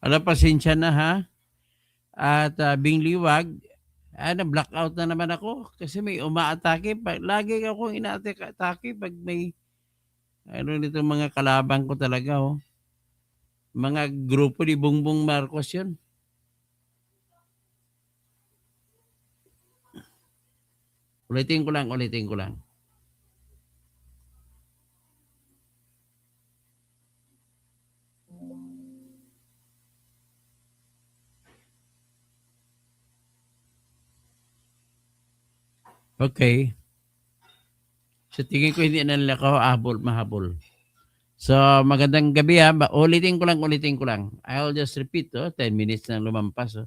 Ala, pasensya na ha. At Bing Liwag, na-blackout na naman ako kasi may umaatake. Lagi akong ina-atake pag may nito mga kalabang ko talaga. Oh. Mga grupo ni Bongbong Marcos yun. Ulitin ko lang. Okay. So tingin ko hindi na nila mahabol. So magandang gabi ha. Ulitin ko lang. I'll just repeat 10 minutes na lumampas.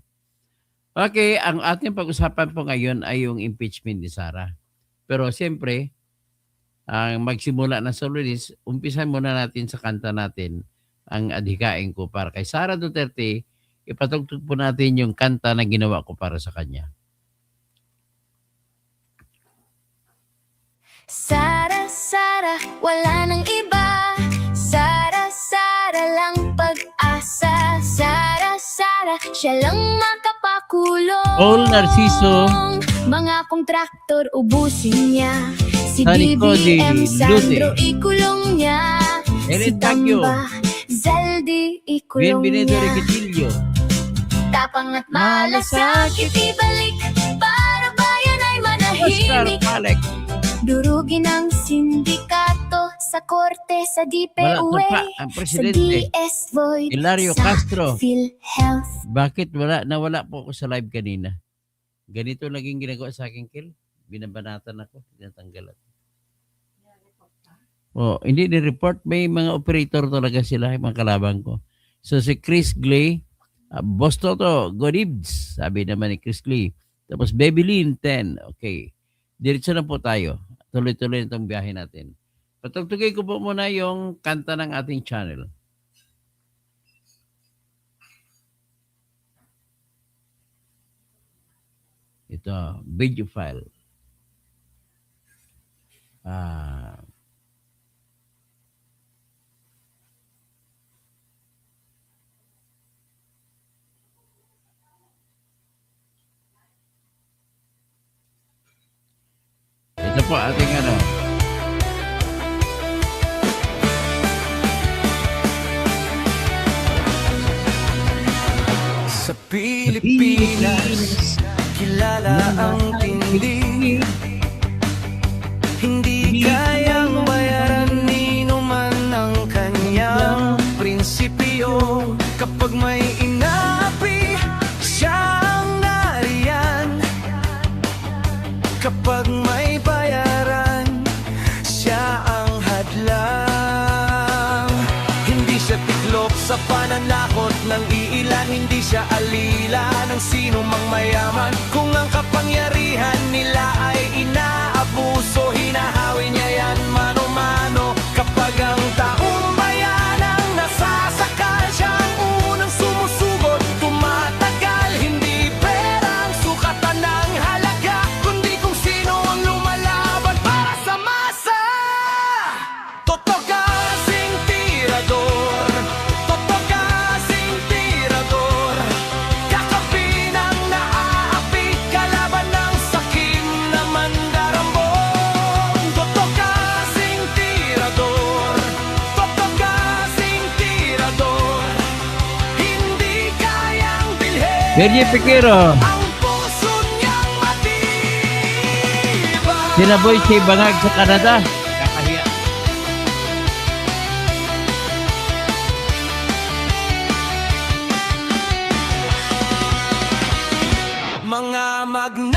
Okay, ang ating pag-usapan po ngayon ay yung impeachment ni Sara. Pero siyempre, ang magsimula na sa Lunes, umpisan muna natin sa kanta natin ang adhikain ko para kay Sara Duterte. Ipatugtog po natin yung kanta na ginawa ko para sa kanya. Sara, Sara, wala nang iba. Sara, Sara lang pag-asa. Sara, Sara, siya lang makapakulong. Paul Narciso, mga kontraktor ubusin niya. Si Sanico de BBM Sandro Lute, ikulong niya. Si Ellen Tagyo, Tamba Zaldi ikulong Bienvenido niya. Requitillo, Tapang at malasakit ibalik para bayan ay Oscar manahimik. Palek. Durugin ang sindikato sa korte, sa Wala DPUA, to pa ang sa presidente. DS Void, Hilario sa Castro. PhilHealth. Bakit nawala po ako sa live kanina? Ganito naging ginagawa sa akin, Kil. Binabanatan ako, tinatanggalan. Hindi ni-report. May mga operator talaga sila, mga kalabang ko. So si Chris Glay, Boss Toto, good eves, sabi naman ni Chris Glay. Tapos Baby Lynn, 10. Okay. Diretso na po tayo. Tuloy-tuloy itong biyahe natin. Patugtugay ko po muna yung kanta ng ating channel. Ito, video file. Ito po ating Sa Pilipinas, kilala ang tindi. Hindi kayang bayaran ni numan ang kanyang prinsipyo. Kapag may inapi, siya ang nariyan. Kapag may bayaran, siya ang hadlang. Hindi siya tiklop sa pananakot ng iilan. Hindi siya alila ng sino mang mayaman. Kung ang kapangyarihan nila ay inaabuso, hinahawi niya yan mano-mano. Kapag ang taong bayan ang nasasakal, siya ang unang sumusugot, tumatagal. Hindi pera ang sukatan ng halaga, kundi kung sino ang lumalaban para sa masa. Toto kasing tirador, toto kasing tirador. Kakapin ang naaapi, kalaban ng sakim na mandarambong. Toto kasing tirador, toto kasing tirador. Hindi kayang bilhin Bernie Piquero, ang puso niyang matibay. sinaboy si Bangag sa Canada. Kakahiya. Mga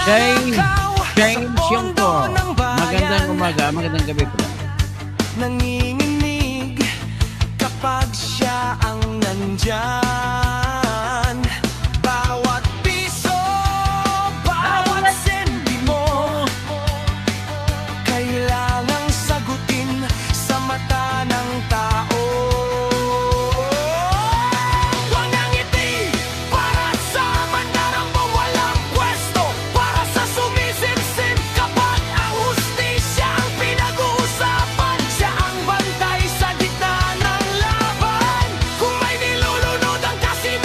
Shane magnanakaw sa Siyongko. pondo ng Magandang bayan, umaga, magandang gabi po. nanginginig kapag siya ang nandyan. Bawat piso, bawat sentimo, kailangang sagutin sa mata ng tao. Walang ngiti para sa mandarambong walang pwesto, para sa sumisipsip kapag ang hustisya ang pinag-uusapan. Siya ang bantay sa gitna ng laban. Kung may nilulunod ang kasi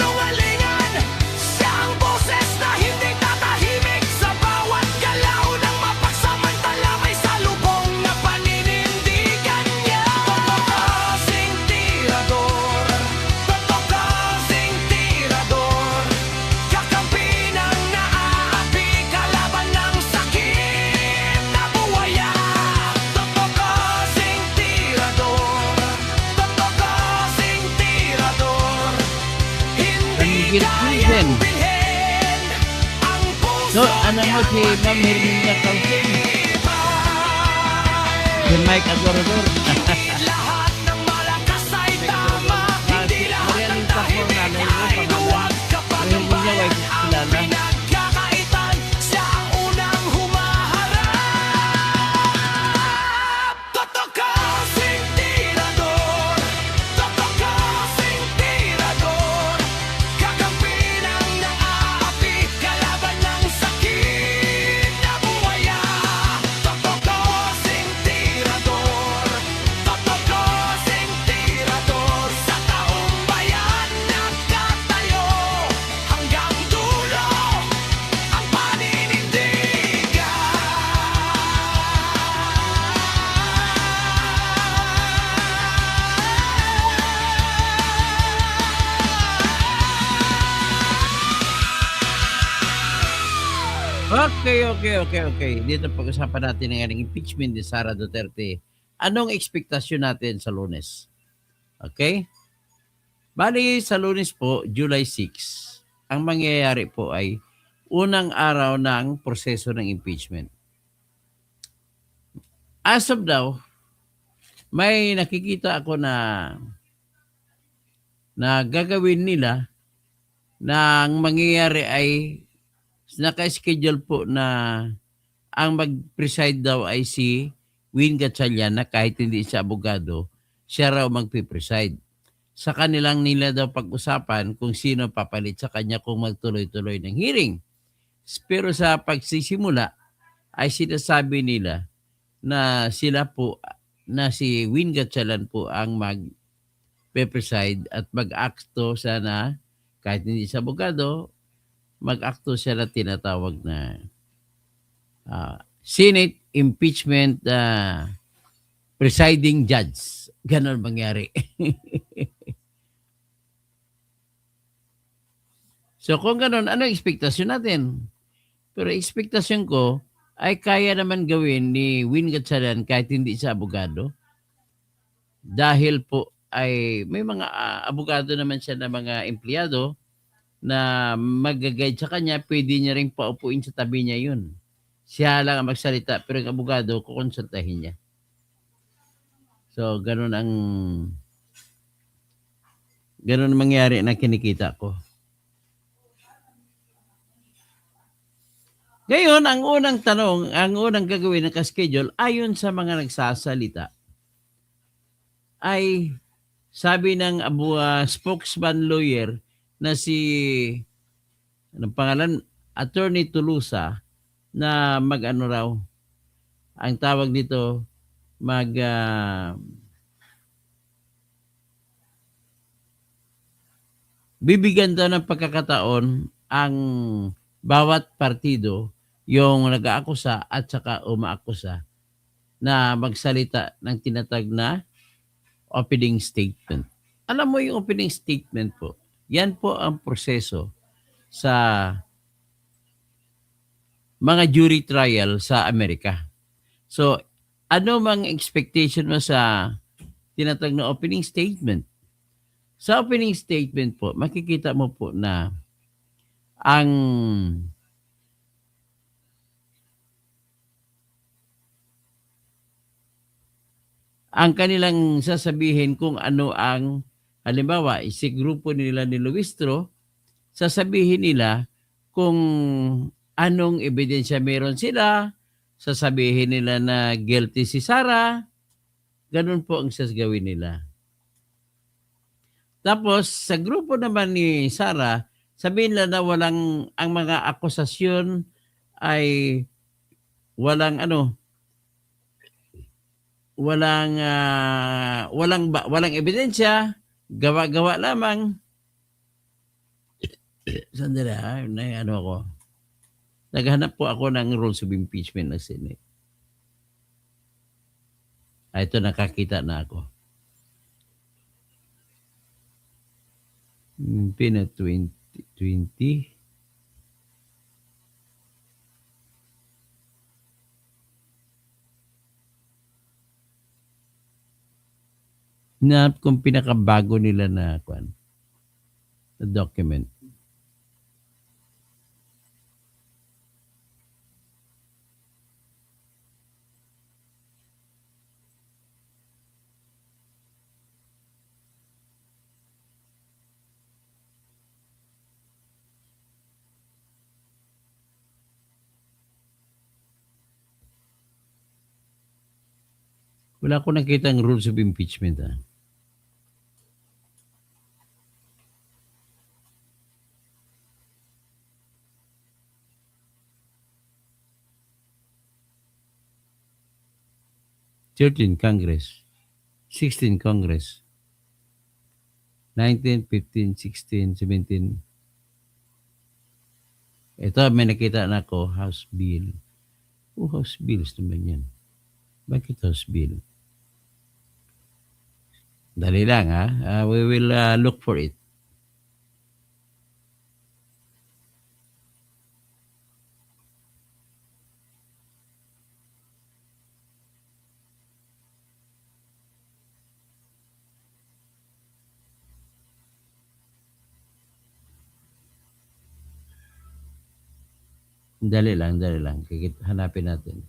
Gilchristen. bilhin ang So, puso ano mo si Ma'am Herminia Causin? Si Mike Adorador. lahat ng malakas ay tama hindi lahat ng tahimik ay huwag kapatapan ang pinagkakaitan sa unang humaharap totokosing tirador totokosing tirador kakampi ng naaapi kalaban ng sakit na buhaya totokosing tirador totokosing tirador sa taong bayan nakatayo hanggang dulo ang paninindigan. Okay. Dito pag-usapan natin ang ating impeachment ni Sara Duterte. Anong ekspektasyon natin sa Lunes? Okay? Bali, sa Lunes po, July 6, ang mangyayari po ay unang araw ng proseso ng impeachment. As of now, may nakikita ako na gagawin nila na ang mangyayari ay naka-schedule po na ang mag-preside daw ay si Win Gatchalian na kahit hindi siya abogado, siya raw magpipreside. Sa kanilang nila daw pag-usapan kung sino papalit sa kanya kung magtuloy-tuloy ng hearing. Pero sa pagsisimula ay sinasabi nila na sila po, na si Win Gatchalian po ang mag-preside at mag-acto siya na kahit hindi siya abogado, mag-acto siya na tinatawag na Senate Impeachment Presiding Judge. Ganon mangyari. So kung ganon, ano ekspektasyon natin? Pero ekspektasyon ko ay kaya naman gawin ni Win Gatchalian kahit hindi siya abogado. Dahil po ay may mga abogado naman siya na mga empleyado na mag-guide sa kanya, pwede niya rin paupuin sa tabi niya yun. Siya lang ang magsalita, pero yung abogado, kukonsultahin niya. So, ganun ang mangyari na kinikita ko. Ngayon, ang unang tanong, ang unang gagawin ng ka-schedule, ayon sa mga nagsasalita, ay sabi ng spokesman lawyer na si anong pangalan, Attorney Tulusa, na mag-ano raw, ang tawag dito, bibigyan daw ng pagkakataon ang bawat partido, yung nag-aakusa at saka umaakusa, na magsalita ng tinatag na opening statement. Alam mo yung opening statement po, yan po ang proseso sa mga jury trial sa Amerika. So, ano mang expectation mo sa tinatag na opening statement? Sa opening statement po, makikita mo po na ang kanilang sasabihin kung ano ang, halimbawa, si grupo nila ni Luistro, sasabihin nila kung anong ebidensya meron sila, sasabihin nila na guilty si Sara, ganun po ang sasgawin nila. Tapos, sa grupo naman ni Sara, sabihin nila na ang mga akusasyon ay walang ebidensya, gawa-gawa lamang. Sandali naghanap po ako ng rules of impeachment ng Senate. Ito, nakakita na ako. Pina 2020. Na kung pinakabago nila na document. Wala ko nakita ang rules of impeachment. "13 Congress, 16 Congress, 19, 15, 16, 17." Ito, may nakita na ako, House Bill. House Bills naman yan. Bakit House Bill? Dali lang, ha? We will look for it. Dali lang. Hanapin natin.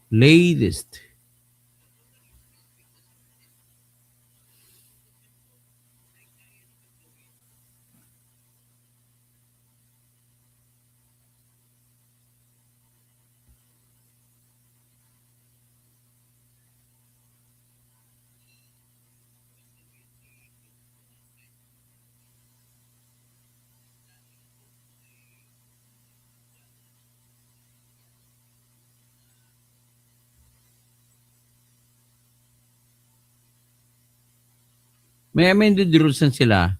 Latest. May amended rules na sila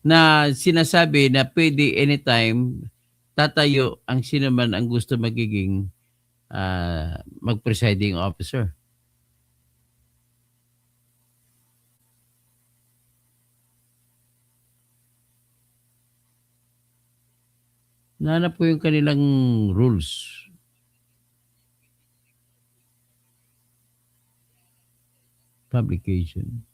na sinasabi na pwede anytime tatayo ang sino man ang gusto magiging mag-presiding officer. Nahanap ko yung kanilang rules. Publication.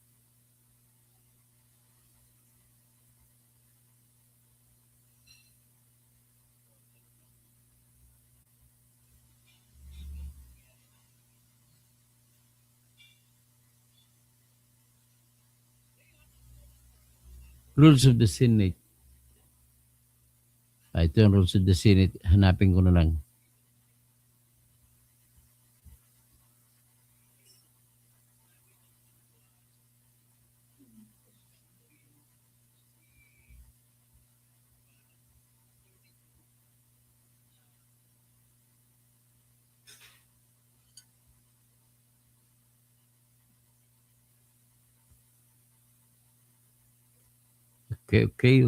Rules of the Senate. Ito yung rules of the Senate. Hanapin ko na lang. Okay.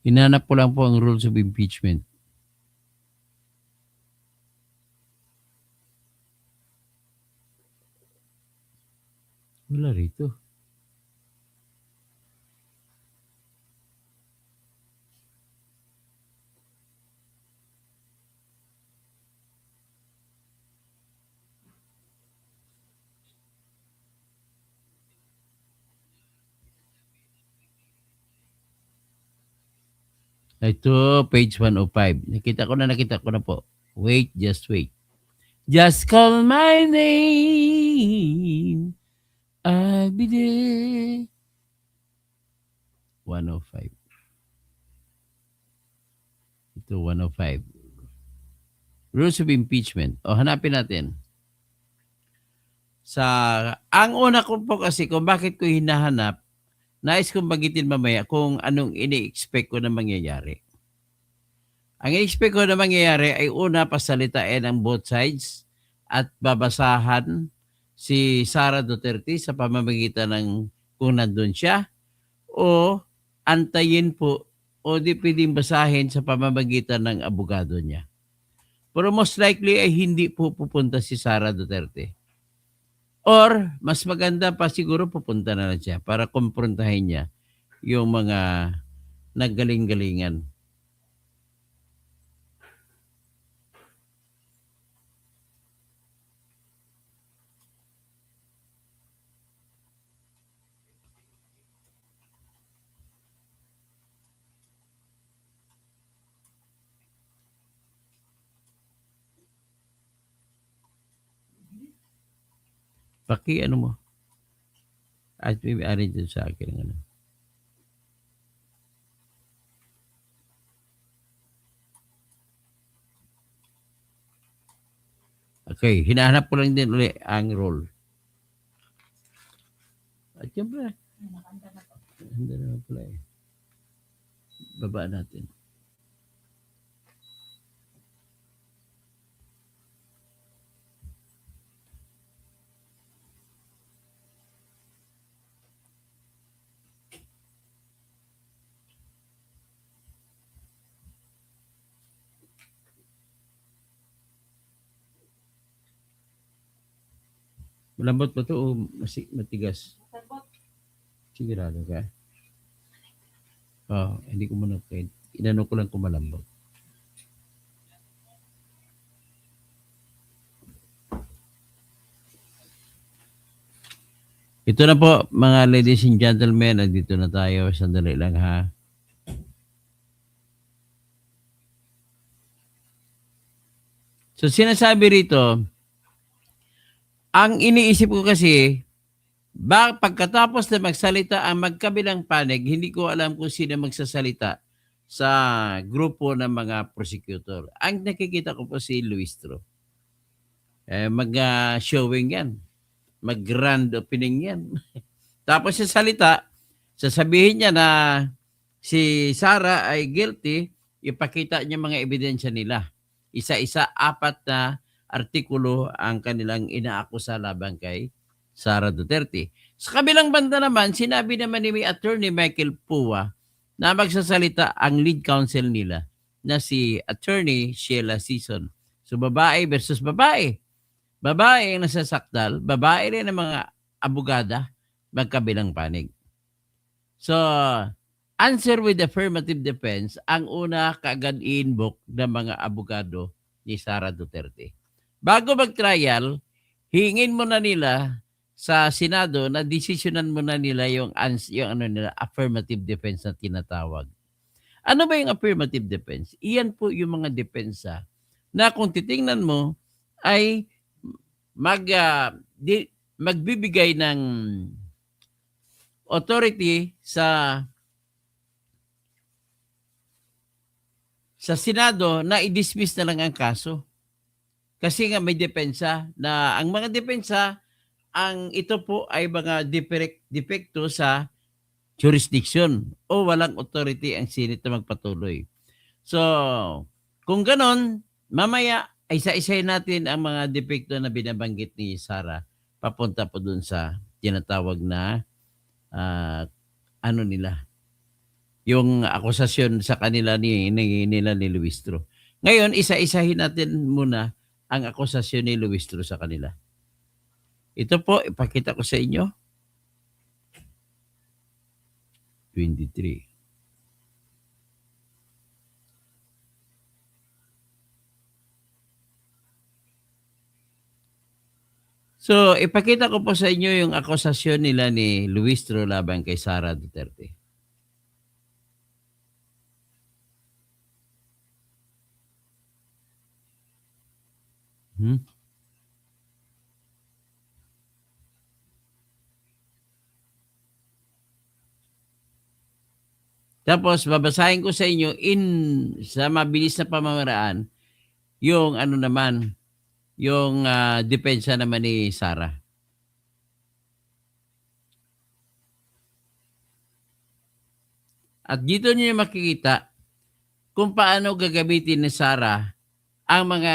Hinanap ko lang po ang rules of impeachment. Wala rito. Ito, page 105. Nakita ko na po. Wait. Just call my name. I'll be there. 105. Ito, 105. Rules of impeachment. Hanapin natin. Ang una ko po kasi kung bakit ko hinahanap, nais kong bagitin mamaya kung anong ini-expect ko na mangyayari. Ang ini-expect ko na mangyayari ay una, pasalitain ang both sides at babasahan si Sara Duterte sa pamamagitan ng kung nandun siya, o antayin po o di pwedeng basahin sa pamamagitan ng abogado niya. Pero most likely ay hindi po pupunta si Sara Duterte. Or mas maganda pa siguro pupunta na lang siya para kumprontahin niya yung mga naggaling-galingan. Ano mo? At may ari dun sa akin. Ano. Okay, hinahanap ko lang din uli ang role. At yan pala. Handa na pala eh. Baba natin. Malambot ba ito o matigas? Sigurado ka? Hindi ko muna kayo. Inano ko lang kung malambot. Ito na po, mga ladies and gentlemen. Nandito na tayo. Sandali lang ha. So sinasabi rito, ang iniisip ko kasi, pagkatapos na magsalita ang magkabilang panig, hindi ko alam kung sino magsasalita sa grupo ng mga prosecutor. Ang nakikita ko po si Luistro. Mag-showing yan. Mag-grand opening yan. Tapos sa salita, sasabihin niya na si Sara ay guilty, ipakita niya mga ebidensya nila. Isa-isa, 4 na artikulo ang kanilang inaakusa laban kay Sara Duterte. Sa kabilang banda naman, sinabi naman ni Attorney Michael Pua na magsasalita ang lead counsel nila na si Attorney Sheila Season. So babae versus babae. Babae ang nasasakdal, babae rin ang mga abogada, magkabilang panig. So, answer with affirmative defense, ang una kaagad i-invoke ng mga abogado ni Sara Duterte. Bago mag-trial, hingin mo na nila sa Senado na desisyonan mo na nila yung affirmative defense na tinatawag. Ano ba yung affirmative defense? Iyan po yung mga depensa na kung titingnan mo ay magbibigay ng authority sa Senado na i-dismiss na lang ang kaso. Kasi nga may depensa na ang mga depensa, ang ito po ay mga depekto sa jurisdiction o walang authority ang Senate na magpatuloy. So, kung ganon, mamaya ay isa-isahin natin ang mga depekto na binabanggit ni Sara papunta po dun sa tinatawag na yung akusasyon sa kanila ni Luistro. Ngayon, isa-isahin natin muna ang akusasyon ni Luistro sa kanila. Ito po, ipakita ko sa inyo. 23. So, ipakita ko po sa inyo yung akusasyon nila ni Luistro laban kay Sara Duterte. Tapos, babasahin ko sa inyo sa mabilis na pamamaraan yung yung depensa naman ni Sara. At dito niyo makikita kung paano gagamitin ni Sara ang mga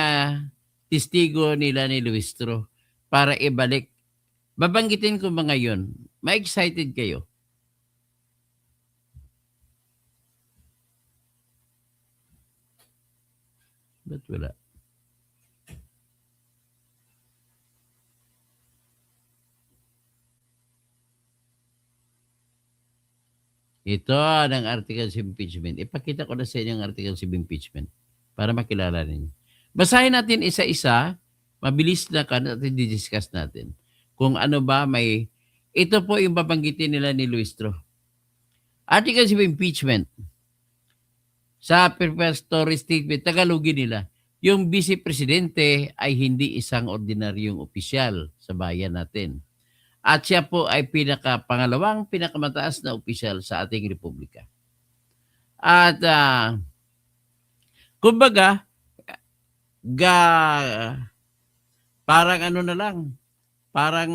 testigo nila ni Luistro para ibalik. Babanggitin ko mga yun. Ma-excited kayo. Ba't wala? Ito ang articles of impeachment. Ipakita ko na sa inyo ang articles of impeachment para makilala ninyo. Basahin natin isa-isa. Mabilis na natin di-discuss natin. Kung ano ba may... Ito po yung babanggitin nila ni Luistro. Articles of impeachment. Sa preparatory statement, Tagalogin nila. Yung vice presidente ay hindi isang ordinaryong opisyal sa bayan natin. At siya po ay pangalawang pinakamataas na opisyal sa ating republika. At kumbaga, parang ano na lang, parang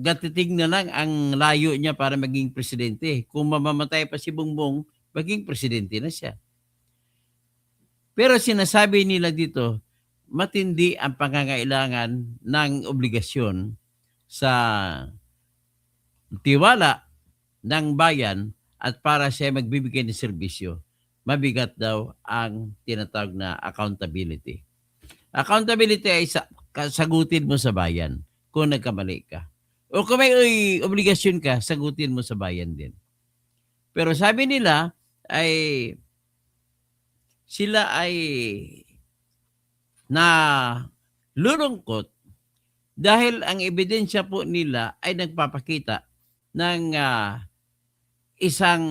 gatitig na lang ang layo niya para maging presidente. Kung mamamatay pa si Bongbong, maging presidente na siya. Pero sinasabi nila dito, matindi ang pangangailangan ng obligasyon sa tiwala ng bayan at para siya magbibigay ng serbisyo. Mabigat daw ang tinatawag na accountability. Accountability ay sagutin mo sa bayan kung nagkamali ka. O kung may obligasyon ka, sagutin mo sa bayan din. Pero sabi nila ay sila ay na lulungkot dahil ang ebidensya po nila ay nagpapakita ng isang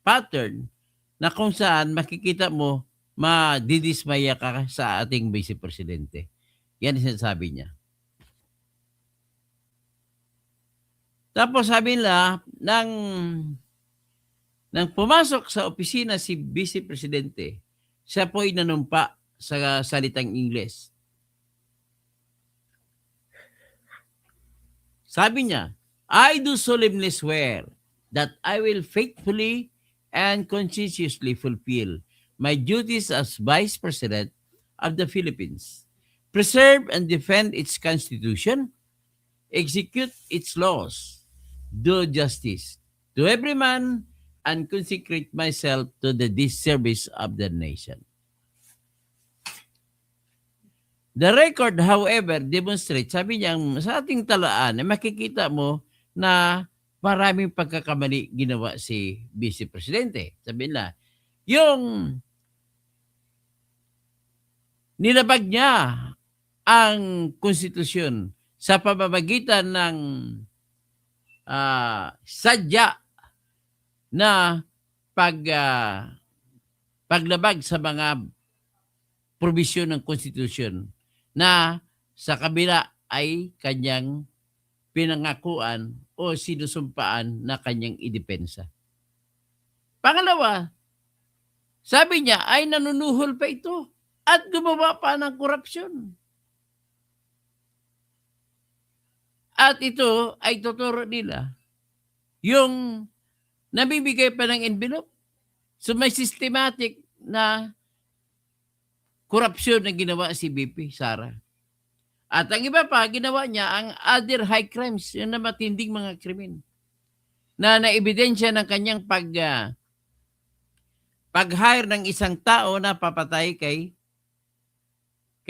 pattern na kung saan makikita mo madidismaya ka sa ating vice presidente. Yan ang sinasabi niya. Tapos sabi nila, nang pumasok sa opisina si vice presidente, siya po ay nanumpa sa salitang Ingles. Sabi niya, I do solemnly swear that I will faithfully and conscientiously fulfill my duties as Vice President of the Philippines, preserve and defend its Constitution, execute its laws, do justice to every man, and consecrate myself to the service of the nation. The record, however, demonstrates, sabi niya, sa ating talaan, makikita mo na maraming pagkakamali ginawa si Vice Presidente. Sabi nila, yung nilabag niya ang konstitusyon sa pamamagitan ng sadya na paglabag sa mga probisyon ng konstitusyon na sa kabila ay kanyang pinangakuan o sinusumpaan na kanyang idepensa. Pangalawa, sabi niya ay nanunuhol pa ito at gumawa pa ng korupsyon. At ito ay tuturo nila yung nabibigay pa ng envelope. So may systematic na korupsyon na ginawa si BP Sara. At ang iba pa, ginawa niya ang other high crimes, yun na matinding mga krimen, na naebidensya ng kanyang pag-hire ng isang tao na papatay kay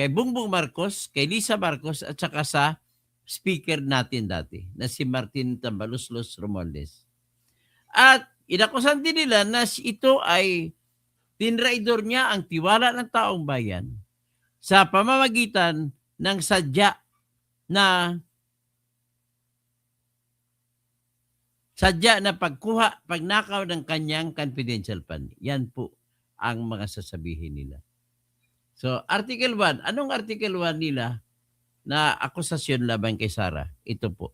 Bongbong Marcos, kay Lisa Marcos, at saka sa speaker natin dati, na si Martin Tambaluslos Romualdez. At inakusan din nila na ito ay tinraidor niya ang tiwala ng taong bayan sa pamamagitan ng sadya na pagnakaw ng kanyang confidential fund. Yan po ang mga sasabihin nila. So, Article 1. Anong Article 1 nila na akusasyon laban kay Sara? Ito po.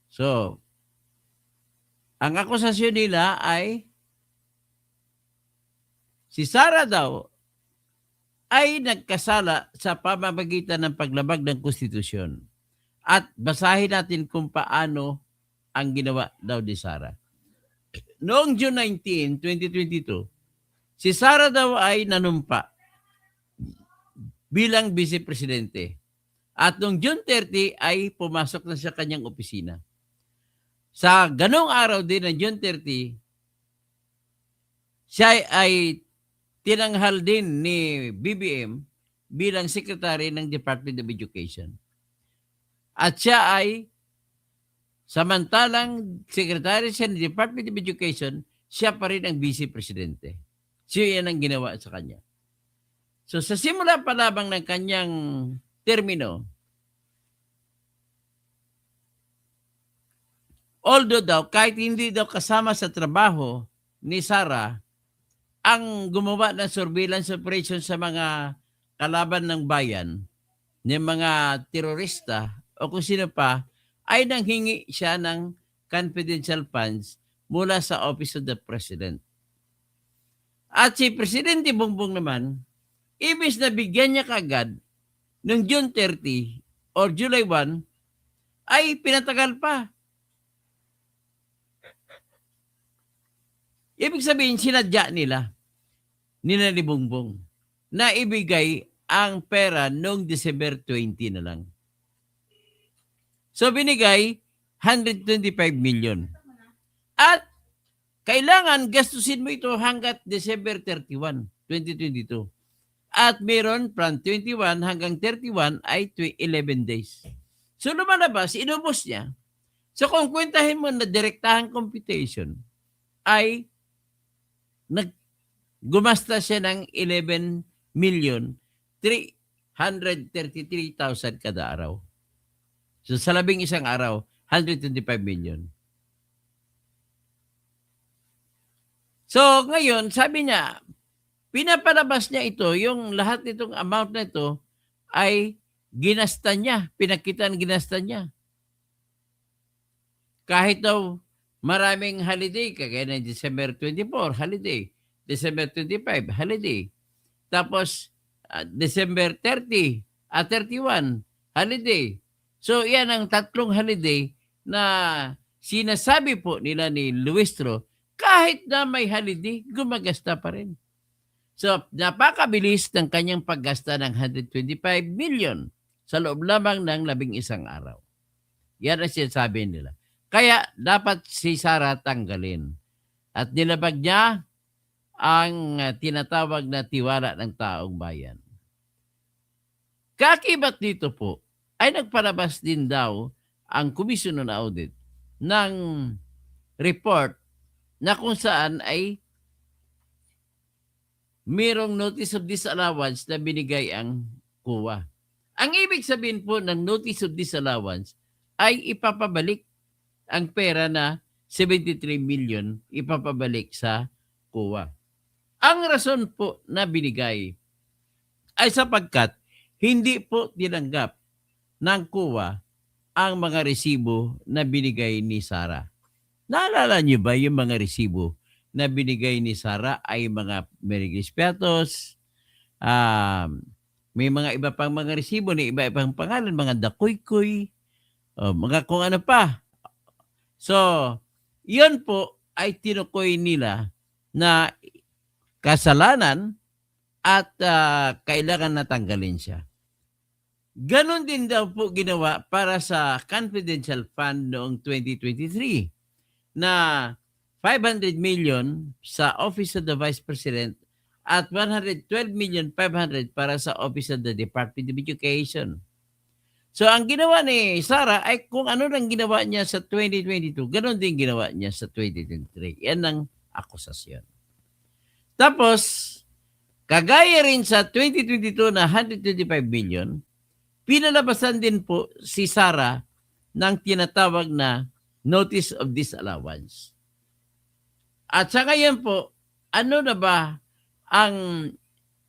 So, ang akusasyon nila ay si Sara daw ay nagkasala sa pamamagitan ng paglabag ng konstitusyon. At basahin natin kung paano ang ginawa daw ni Sara. Noong June 19, 2022, si Sara daw ay nanumpa bilang Vice Presidente. At noong June 30 ay pumasok na sa kanyang opisina. Sa ganong araw din ng June 30, siya ay tinanghal din ni BBM bilang Secretary ng Department of Education. At siya ay samantalang Secretary siya ng Department of Education, siya pa rin ang Vice Presidente. So yan ang ginawa sa kanya. So sa simula pa lamang ng kanyang termino, although daw kahit hindi daw kasama sa trabaho ni Sara ang gumawa ng surveillance operation sa mga kalaban ng bayan, ng mga terorista o kung sino pa, ay nanghingi siya ng confidential funds mula sa Office of the President. At si Presidente Bongbong naman, ibig na bigyan niya kagad noong June 30 or July 1, ay pinatagal pa. Ibig sabihin, sinadya nila ni Bongbong na ibigay ang pera noong December 20 na lang. So binigay 125 million. At kailangan gastusin mo ito hanggat December 31, 2022. At meron from 21 hanggang 31 ay 11 days. So lumalabas, inubos niya. So kung kwentahin mo na direktahang computation, ay gumasta siya ng 11,333,000 kada araw. So sa 11 araw, 125 million. So ngayon, sabi niya, pinapalabas niya ito, yung lahat nitong amount na ito ay ginasta niya, pinakitan ginasta niya. Kahit daw maraming holiday, kagaya ng December 24, holiday. December 25, holiday. Tapos, December 30 at 31, holiday. So, yan ang tatlong holiday na sinasabi po nila ni Luistro, kahit na may holiday, gumagasta pa rin. So, napakabilis ng kanyang paggasta ng 125 million sa loob lamang ng 11 araw. Yan ang sinasabi nila. Kaya, dapat si Sara tanggalin. At nilabag niya ang tinatawag na tiwala ng taong bayan. Kakibat dito po, ay nagpalabas din daw ang Commission on Audit ng report na kung saan ay mayroong notice of disallowance na binigay ang COA. Ang ibig sabihin po ng notice of disallowance ay ipapabalik ang pera na 73 million ipapabalik sa COA. Ang rason po na binigay ay sapagkat hindi po tinanggap ng COA ang mga resibo na binigay ni Sara. Naalala niyo ba yung mga resibo na binigay ni Sara ay mga Merigispiatos, may mga iba pang mga resibo na iba-ibang pangalan, mga Dakoy-koy, mga kung ano pa. So, yun po ay tinukoy nila na kasalanan at kailangan natanggalin siya. Ganon din daw po ginawa para sa confidential fund noong 2023 na 500 million sa Office of the Vice President at 112,500,000 para sa Office of the Department of Education. So ang ginawa ni Sara ay kung ano nang ginawa niya sa 2022, ganon din ginawa niya sa 2023. Yan ang akusasyon. Tapos, kagaya rin sa 2022 na 125 million, pinalabasan din po si Sara ng tinatawag na Notice of Disallowance. At sa ngayon po, ano na ba ang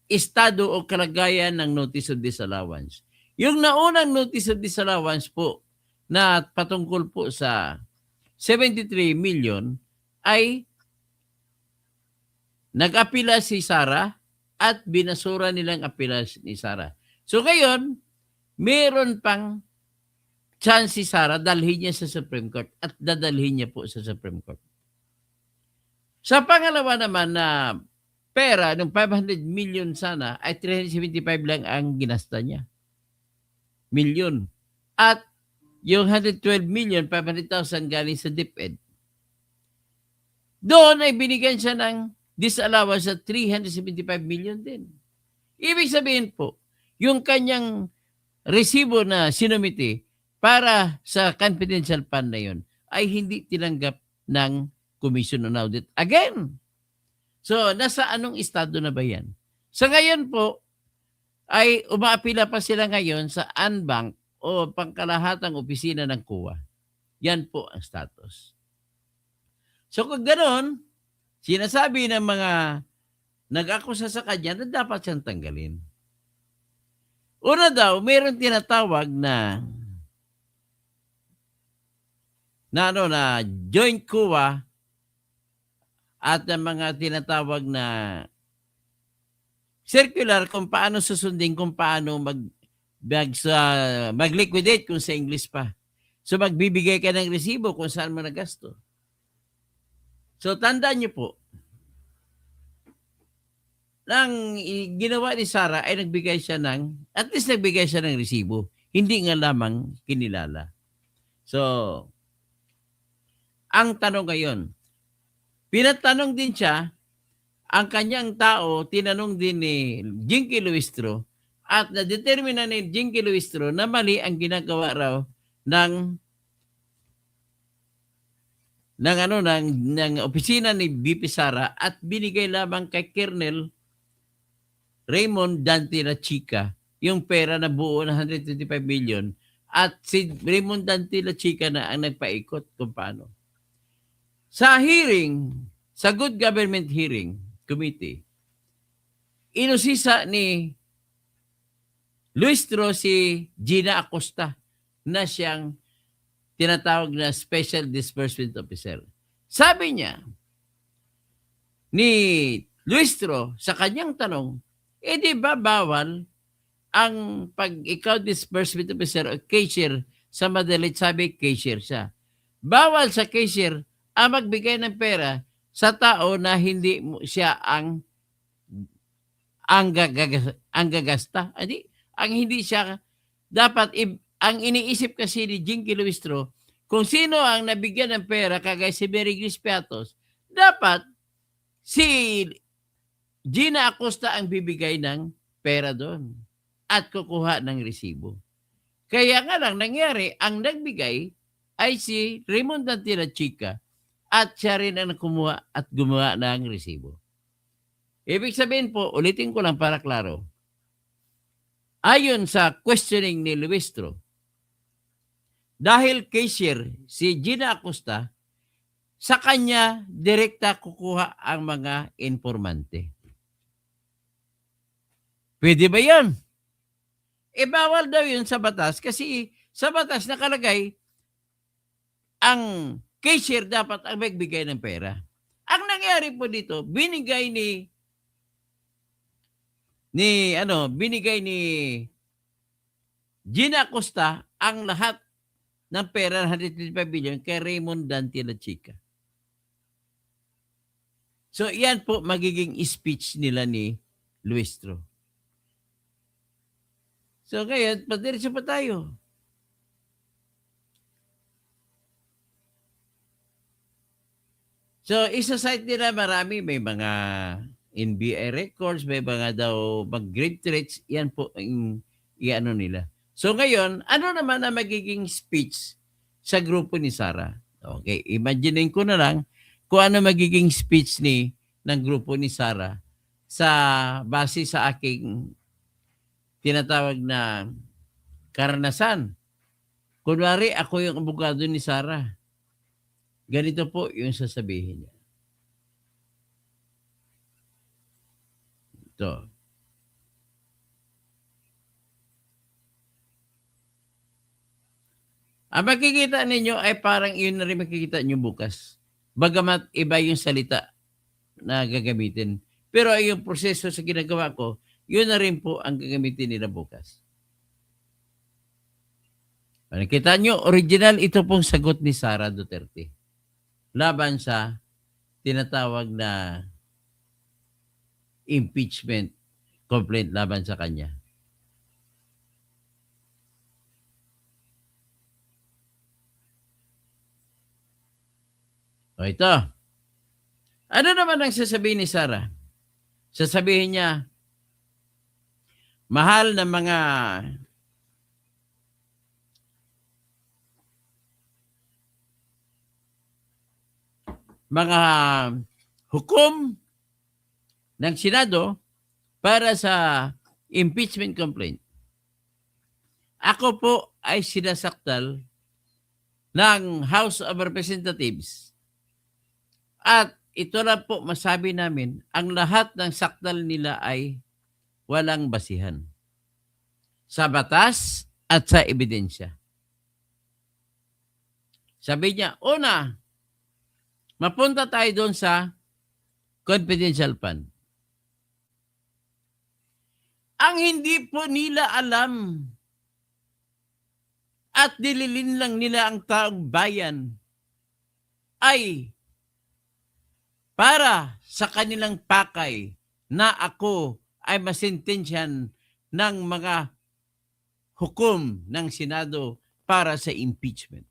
estado o kalagayan ng Notice of Disallowance? Yung naunang Notice of Disallowance po na patungkol po sa 73 million ay nag-apila si Sara at binasura nilang apila ni Sara. So ngayon, meron pang chance si Sara dalhin niya sa Supreme Court at dadalhin niya po sa Supreme Court. Sa pangalawa naman na pera, nung 500 million sana, ay 375 lang ang ginasta niya. Million. At yung 112 million, 500,000 galing sa DepEd. Doon ay binigyan siya ng disallowance sa 375 million din. Ibig sabihin po, yung kanyang resibo na sinumiti para sa confidential fund na yun ay hindi tinanggap ng Commission on Audit. Again, so nasa anong estado na ba yan? Sa ngayon po, ay umaapila pa sila ngayon sa Anbank o pangkalahatang opisina ng COA. Yan po ang status. So kung ganoon, sinasabi ng mga nag-akusa sa kanya na dapat siyang tanggalin. Una daw, mayroon tinatawag na joint COA at ang mga tinatawag na circular kung paano susundin, kung paano mag-liquidate kung sa English pa. So magbibigay ka ng resibo kung saan mo nagasto. So tandaan niyo po, nang ginawa ni Sarah ay nagbigay siya at least nagbigay siya ng resibo. Hindi nga lamang kinilala. So, ang tanong ngayon, pinatanong din siya, ang kanyang tao, tinanong din ni Jinky Luistro at na-determine ni Jinky Luistro na mali ang ginagawa raw ng opisina ni BP Sara at binigay lamang kay Colonel Raymond Dante La Chica yung pera na buo na 125 million at si Raymond Dante La Chica na ang nagpaikot kung paano. Sa hearing, sa Good Government Hearing Committee, inusisa ni Luistro si Gina Acosta na siyang tinatawag na Special Disbursement Officer. Sabi niya ni Luistro sa kanyang tanong, di ba bawal ang pag ikaw disbursement officer o cashier, sa madalit sabi cashier siya. Bawal sa cashier ang magbigay ng pera sa tao na hindi siya ang gagasta. Ang hindi siya dapat ang iniisip kasi ni Jinky Luistro, kung sino ang nabigyan ng pera kagaya si Mary Grace Piatos, dapat si Gina Acosta ang bibigay ng pera doon at kukuha ng resibo. Kaya nga lang nangyari, ang nagbigay ay si Raymond Dante La Chica at siya rin ang kumuha at gumawa ng resibo. Ibig sabihin po, ulitin ko lang para klaro, ayon sa questioning ni Luistro, dahil cashier si Gina Acosta, sa kanya direkta kukuha ang mga informante. Pwede ba yan? Bawal daw yun sa batas kasi sa batas nakalagay ang cashier dapat ang magbigay ng pera. Ang nangyari po dito, binigay ni Gina Acosta ang lahat ng pera 125 billion kay Raymond Dante La Chica. So, yan po magiging speech nila ni Luistro. So, ngayon, padiretso pa tayo. So, isa-site nila marami. May mga NBI records, may mga daw mag-grade threats. Yan po ang i-ano nila. So, ngayon, ano naman ang magiging speech sa grupo ni Sarah? Okay, imaginein ko na lang kung ano magiging speech ng grupo ni Sarah sa base sa aking tinatawag na karanasan. Kunwari, ako yung abogado ni Sarah. Ganito po yung sasabihin niya. Ito. Ang makikita ninyo ay parang yun na rin makikita nyo bukas. Bagamat iba yung salita na gagamitin. Pero yung proseso sa ginagawa ko, yun na rin po ang gagamitin nila bukas. Nakita nyo, original ito pong sagot ni Sara Duterte. Laban sa tinatawag na impeachment complaint laban sa kanya. O ito. Ano naman ang sasabihin ni Sarah? Sasabihin niya, mahal na mga hukom ng Senado para sa impeachment complaint. Ako po ay sinasaktal ng House of Representatives. At ito lang po masabi namin, ang lahat ng saktal nila ay walang basihan sa batas at sa ebidensya. Sabi niya, una, mapunta tayo doon sa confidential fund. Ang hindi po nila alam at nililin lang nila ang taong bayan ay para sa kanilang pakay na ako ay masentensyan ng mga hukom ng Senado para sa impeachment.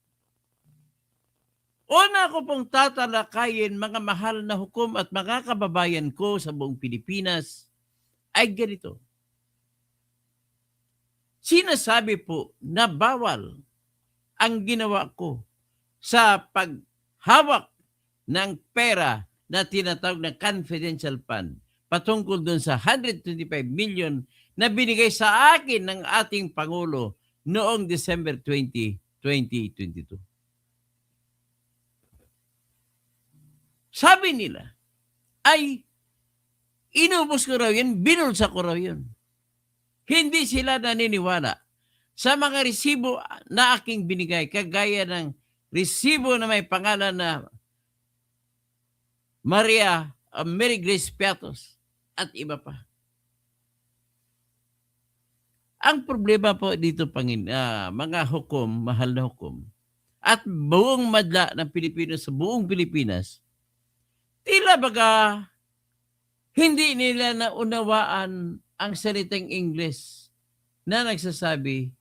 Una ko pong tatalakayin mga mahal na hukom at mga kababayan ko sa buong Pilipinas ay ganito. Sinasabi po na bawal ang ginawa ko sa paghawak ng pera na tinatawag na confidential fund patungkol dun sa 125 million na binigay sa akin ng ating Pangulo noong December 20, 2022. Sabi nila ay inubos ko raw yun, binulsa ko raw yun. Hindi sila naniniwala sa mga resibo na aking binigay, kagaya ng resibo na may pangalan na Mary Grace Piatos at iba pa. Ang problema po dito, mga hukom, mahal na hukom, at buong madla ng Pilipinas sa buong Pilipinas, tila baga hindi nila naunawaan ang salitang English na nagsasabi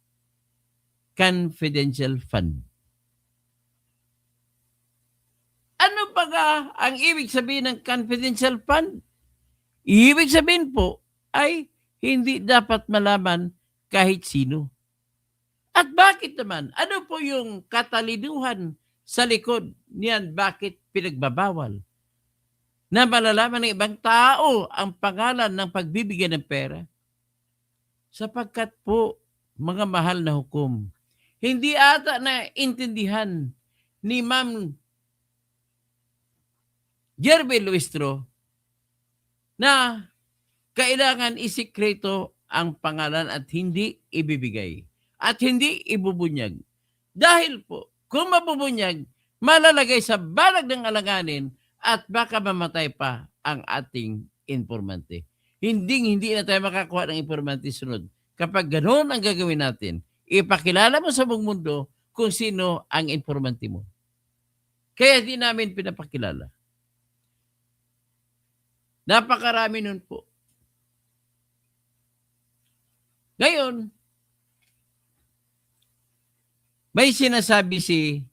confidential fund. Ano baga ang ibig sabihin ng confidential fund? Ibig sabihin po ay hindi dapat malaman kahit sino. At bakit naman? Ano po yung katalinuhan sa likod niyan? Bakit pinagbabawal na malalaman ng ibang tao ang pangalan ng pagbibigyan ng pera? Sapagkat po, mga mahal na hukom, hindi ata na intindihan ni Ma'am Jerby Luistro na kailangan isikreto ang pangalan at hindi ibibigay at hindi ibubunyag. Dahil po, kung mabubunyag, malalagay sa balag ng alanganin at baka mamatay pa ang ating informante. Hindi na tayo makakuha ng informante sunod. Kapag ganoon ang gagawin natin, ipakilala mo sa buong mundo kung sino ang informante mo. Kaya di namin pinapakilala. Napakarami nun po. Ngayon, may sinasabi si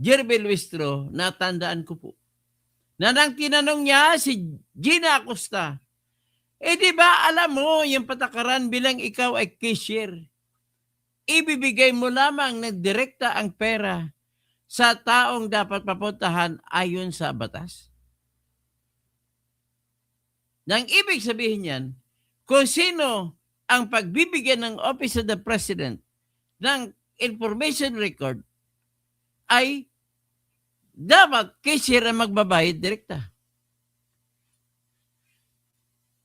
Jerby Luistro na tandaan ko po, na nang tinanong niya si Gina Acosta, di ba alam mo yung patakaran bilang ikaw ay cashier, ibibigay mo lamang ng direkta ang pera sa taong dapat papuntahan ayon sa batas? Nang ibig sabihin yan, kung sino ang pagbibigyan ng Office of the President ng information record ay dapat cashier ang magbabayad direkta.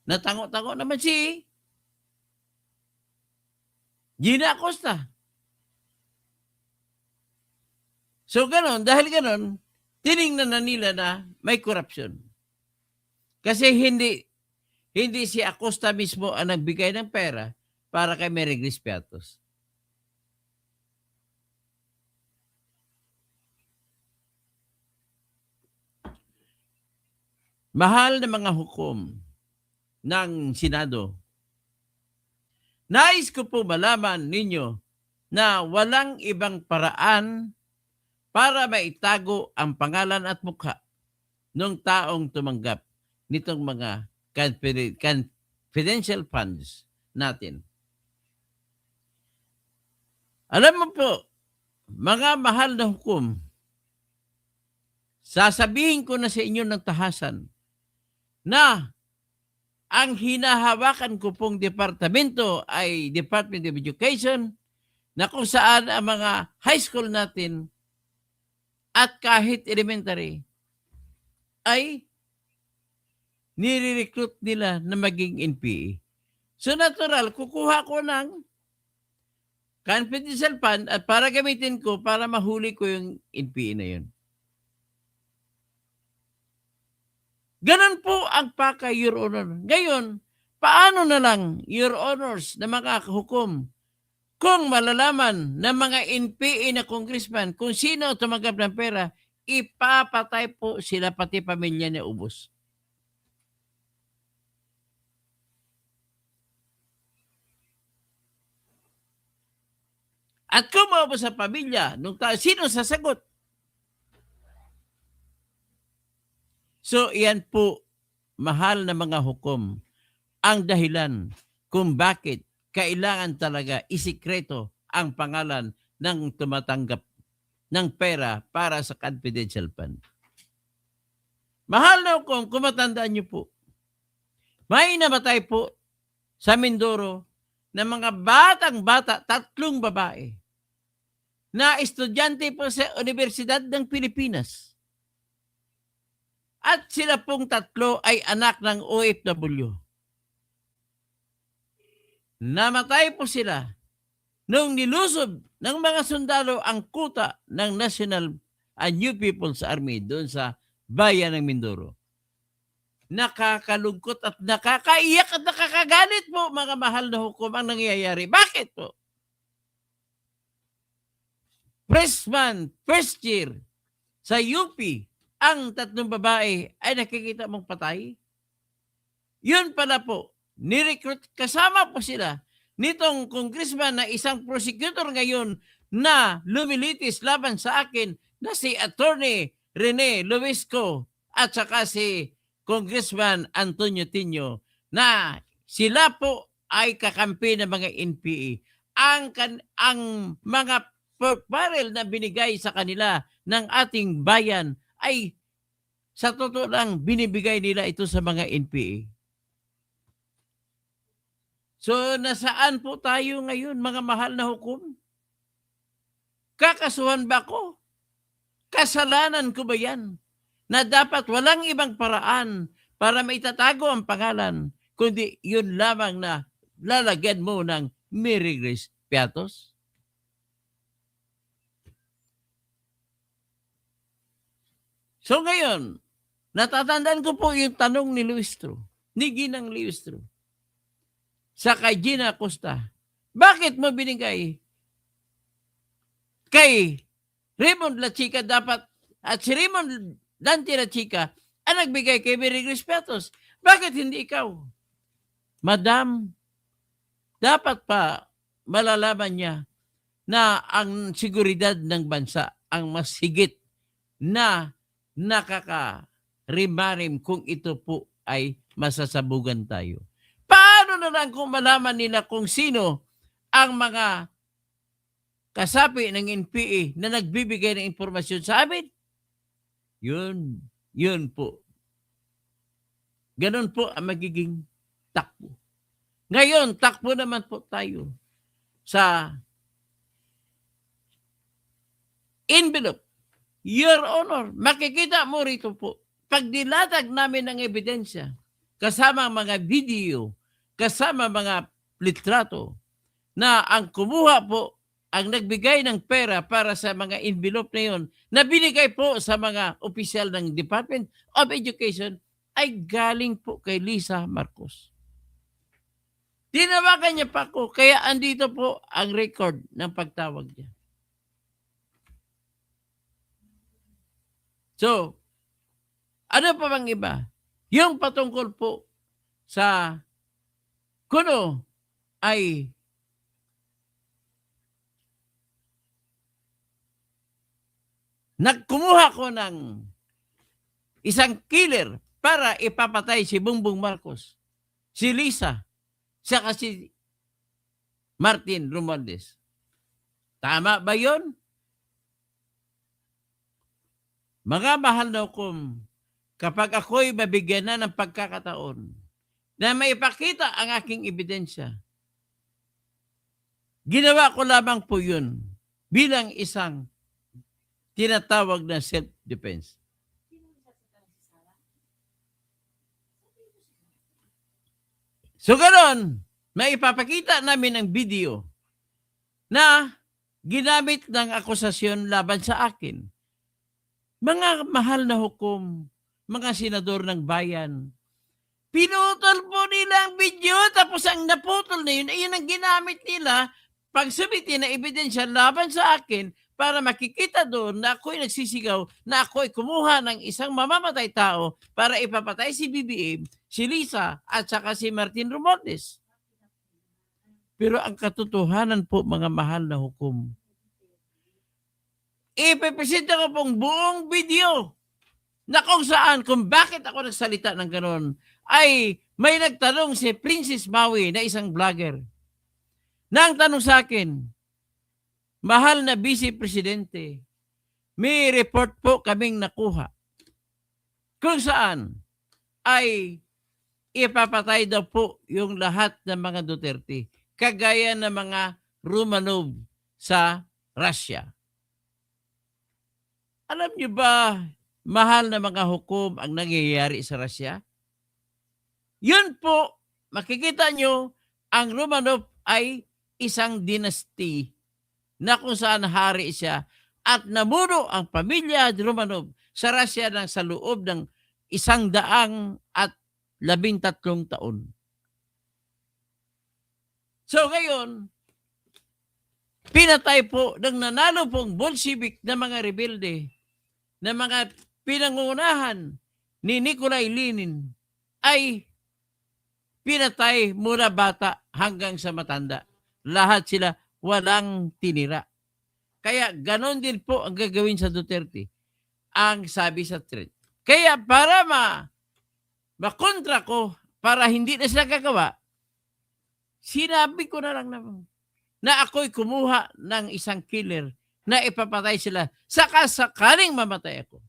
Natango-tango naman si Gina Acosta. So dahil ganon, tiningnan na nila na may corruption. Kasi hindi si Acosta mismo ang nagbigay ng pera para kay Mary Grace Piatos. Mahal na mga hukom, ng Senado. Nais ko po malaman ninyo na walang ibang paraan para maitago ang pangalan at mukha ng taong tumanggap nitong mga confidential funds natin. Alam mo po, mga mahal na hukom, sasabihin ko na sa inyo ng tahasan na ang hinahawakan ko pong departamento ay Department of Education, na kung saan ang mga high school natin at kahit elementary ay nire-recruit nila na maging NPA. So natural, kukuha ko ng confidential fund at para gamitin ko para mahuli ko yung NPA na yun. Ganon po ang pakay, Your Honor. Ngayon, paano na lang, Your Honors, na mga hukom, kung malalaman ng mga NPA na congressman kung sino tumanggap ng pera, ipapatay po sila pati pamilya ni ubos. At kung maubos sa pamilya, nung sino sasagot? So, iyan po, mahal na mga hukom, ang dahilan kung bakit kailangan talaga isikreto ang pangalan ng tumatanggap ng pera para sa confidential fund. Mahal na hukom, kung matandaan niyo po, may namatay po sa Mindoro na mga batang-bata, 3 babae, na estudyante po sa Universidad ng Pilipinas. At sila pong 3 ay anak ng OFW. Namatay po sila nung nilusob ng mga sundalo ang kuta ng National and New People's Army doon sa bayan ng Mindoro. Nakakalungkot at nakakaiyak at nakakagalit po, mga mahal na hukom, ang nangyayari. Bakit po? Freshman, first year, sa UP, ang 3 babae ay nakikita mong patay. Yun pala po, nirecruit, kasama po sila nitong congressman na isang prosecutor ngayon na lumilitis laban sa akin na si Attorney Rene Luisco at saka si Congressman Antonio Tino, na sila po ay kakampi ng mga NPA. Ang mga barrel na binigay sa kanila ng ating bayan ay sa totoo lang binibigay nila ito sa mga NPA. So nasaan po tayo ngayon, mga mahal na hukom? Kakasuhan ba ko? Kasalanan ko ba yan? Na dapat walang ibang paraan para maitatago ang pangalan, kundi yun lamang na lalagyan mo ng Mary Grace Piatos? So ngayon, natatandaan ko po yung tanong ni Ginang Luistro, sa kay Gina Acosta. Bakit mo binigay kay Raymond La Chica dapat, at si Raymond Dante La Chica ang nagbigay kay Mary Grace Piatos? Bakit hindi ikaw? Madam, dapat pa malalaman niya na ang seguridad ng bansa ang mas higit na nakakarimarim kung ito po ay masasabugan tayo. Paano na lang kung malaman nila kung sino ang mga kasapi ng NPA na nagbibigay ng impormasyon sa amin? Yun po. Ganon po ang magiging takbo. Ngayon, takbo naman po tayo sa envelope. Your Honor, makikita mo rito po, pag nilatag namin ng ebidensya, kasama mga video, kasama mga litrato, na ang kumuha po, ang nagbigay ng pera para sa mga envelope na yun, na binigay po sa mga opisyal ng Department of Education, ay galing po kay Lisa Marcos. Tinawagan niya pa ako, kaya andito po ang record ng pagtawag niya. So, ano pa bang iba? Yung patungkol po sa kuno ay nagkumuha ko ng isang killer para ipapatay si Bongbong Marcos, si Lisa, saka si Martin Romualdez. Tama ba yon? Mga mahal na hukom, kapag ako'y mabigyan na ng pagkakataon na maipakita ang aking ebidensya, ginawa ko lamang po yun bilang isang tinatawag na self-defense. So ganoon, maipapakita namin ang video na ginamit ng akusasyon laban sa akin. Mga mahal na hukom, mga senador ng bayan, pinutol po nila ang video, tapos ang naputol na yun, ay yun ang ginamit nila pagsubitin na ebidensya laban sa akin para makikita doon na ako'y nagsisigaw, na ako'y kumuha ng isang mamamatay tao para ipapatay si BBM, si Lisa, at saka si Martin Romualdez. Pero ang katotohanan po, mga mahal na hukom, ipipresenta ko pong buong video na kung saan, kung bakit ako nagsalita ng ganon, ay may nagtanong si Princess Maui na isang vlogger na ang tanong sa akin, mahal na Vice Presidente, may report po kaming nakuha kung saan ay ipapatay daw po yung lahat ng mga Duterte, kagaya ng mga Romanov sa Russia. Alam niyo ba, mahal na mga hukom, ang nangyayari sa Russia? Yun po, makikita nyo, ang Romanov ay isang dynasty na kung saan hari siya at namuno ang pamilya Romanov sa Russia ng sa loob ng 113 taon. So ngayon, pinatay po ng nanalo pong Bolshevik na mga rebelde, na mga pinangunahan ni Nikolai Lenin, ay pinatay mula bata hanggang sa matanda. Lahat sila walang tinira. Kaya ganon din po ang gagawin sa Duterte, ang sabi sa threat. Kaya para makontra ko, para hindi na sila gagawa, sinabi ko na lang naman na ako'y kumuha ng isang killer na ipapatay sila saka sakaling mamatay ako.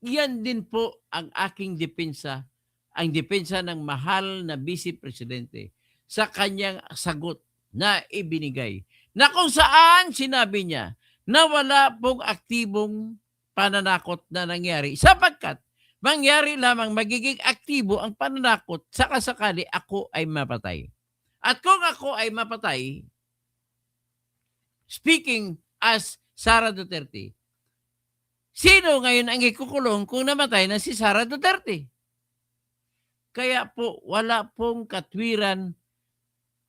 Yan din po ang aking depensa, ang depensa ng mahal na Vice Presidente sa kanyang sagot na ibinigay. Na kung saan sinabi niya na wala pong aktibong pananakot na nangyari sapagkat mangyari lamang magiging aktibo ang pananakot saka sakali ako ay mapatay. At kung ako ay mapatay, speaking as Sara Duterte, sino ngayon ang ikukulong kung namatay na si Sara Duterte? Kaya po, wala pong katwiran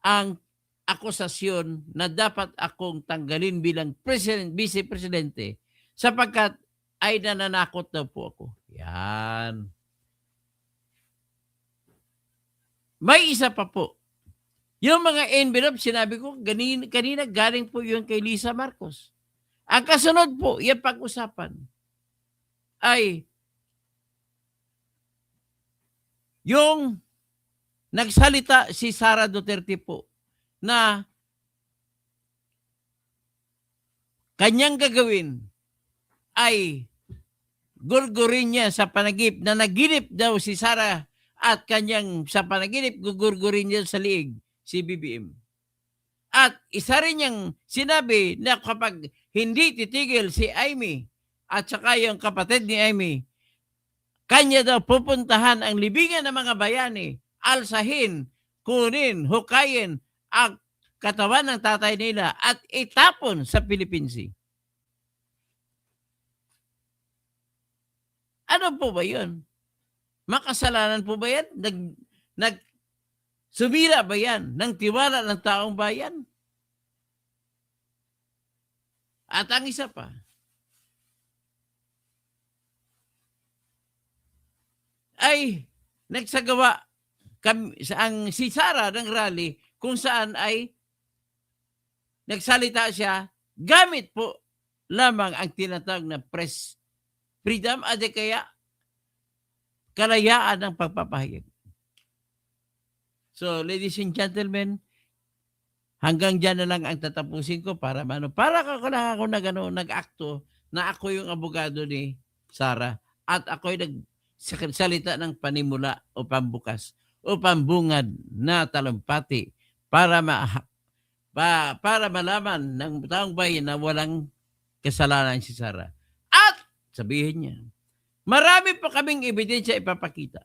ang akusasyon na dapat akong tanggalin bilang Vice Presidente sapagkat ay nananakot daw po ako. Yan. May isa pa po. Yung mga envelope, sinabi ko, kanina galing po yun kay Lisa Marcos. Ang kasunod po, yung pag-usapan ay yung nagsalita si Sara Duterte po na kanyang gagawin ay gurgurin niya sa panagip na naginip daw si Sara at kanyang sa panaginip gugurgurin niya sa liig si BBM. At isa rin niyang sinabi na kapag hindi titigil si Amy at saka yung kapatid ni Amy, kanya daw pupuntahan ang libingan ng mga bayani, alsahin, kunin, hukayin ang katawan ng tatay nila at itapon sa Philippine Sea. Ano po ba yun? Makasalanan po ba yan? Sumira ba yan ng tiwala ng taong bayan? At ang isa pa, ay nagsagawa si Sara ng rally kung saan ay nagsalita siya gamit po lamang ang tinatawag na press freedom at kaya kalayaan ng pagpapahayag. So, ladies and gentlemen, hanggang dyan na lang ang tatapusin ko para ako lang ako nag-akto na ako yung abogado ni Sara at ako'y nagsalita ng panimula o pambukas o pambungad na talumpati para para malaman ng taong bayan na walang kasalanan si Sara. At sabihin niya, marami pa kaming ebidensya ipapakita.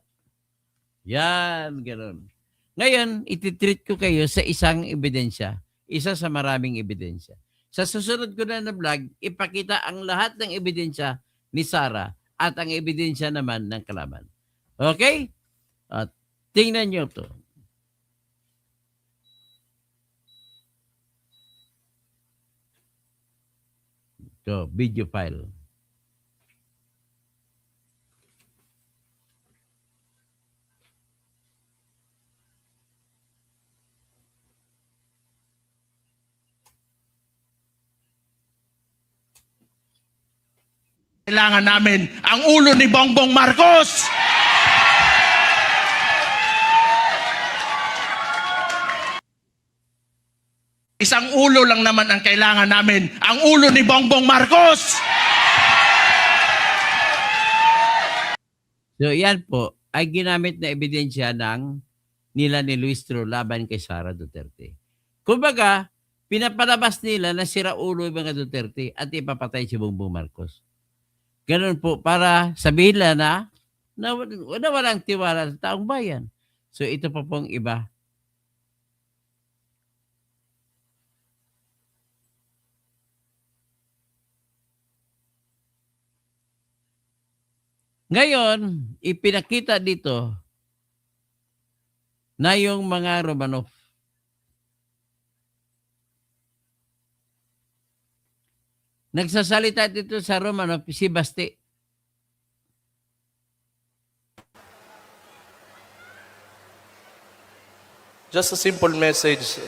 Yan, gano'n. Ngayon, ititreat ko kayo sa isang ebidensya. Isa sa maraming ebidensya. Sa susunod ko na vlog, ipakita ang lahat ng ebidensya ni Sara at ang ebidensya naman ng kalaban. Okay? At tingnan nyo to. Ito, video file. Kailangan namin ang ulo ni Bongbong Marcos. Isang ulo lang naman ang kailangan namin, ang ulo ni Bongbong Marcos. So yan po ay ginamit na ebidensya nila ni Luis Tro laban kay Sara Duterte. Kumbaga, pinapalabas nila na sira ulo yung mga Duterte at ipapatay si Bongbong Marcos. Ganun po para sabihin na walang tiwala sa taong bayan. So ito pa pong iba. Ngayon, ipinakita dito na yung mga Romanov. Nagsasalita dito sa Romanov si Basti. Just a simple message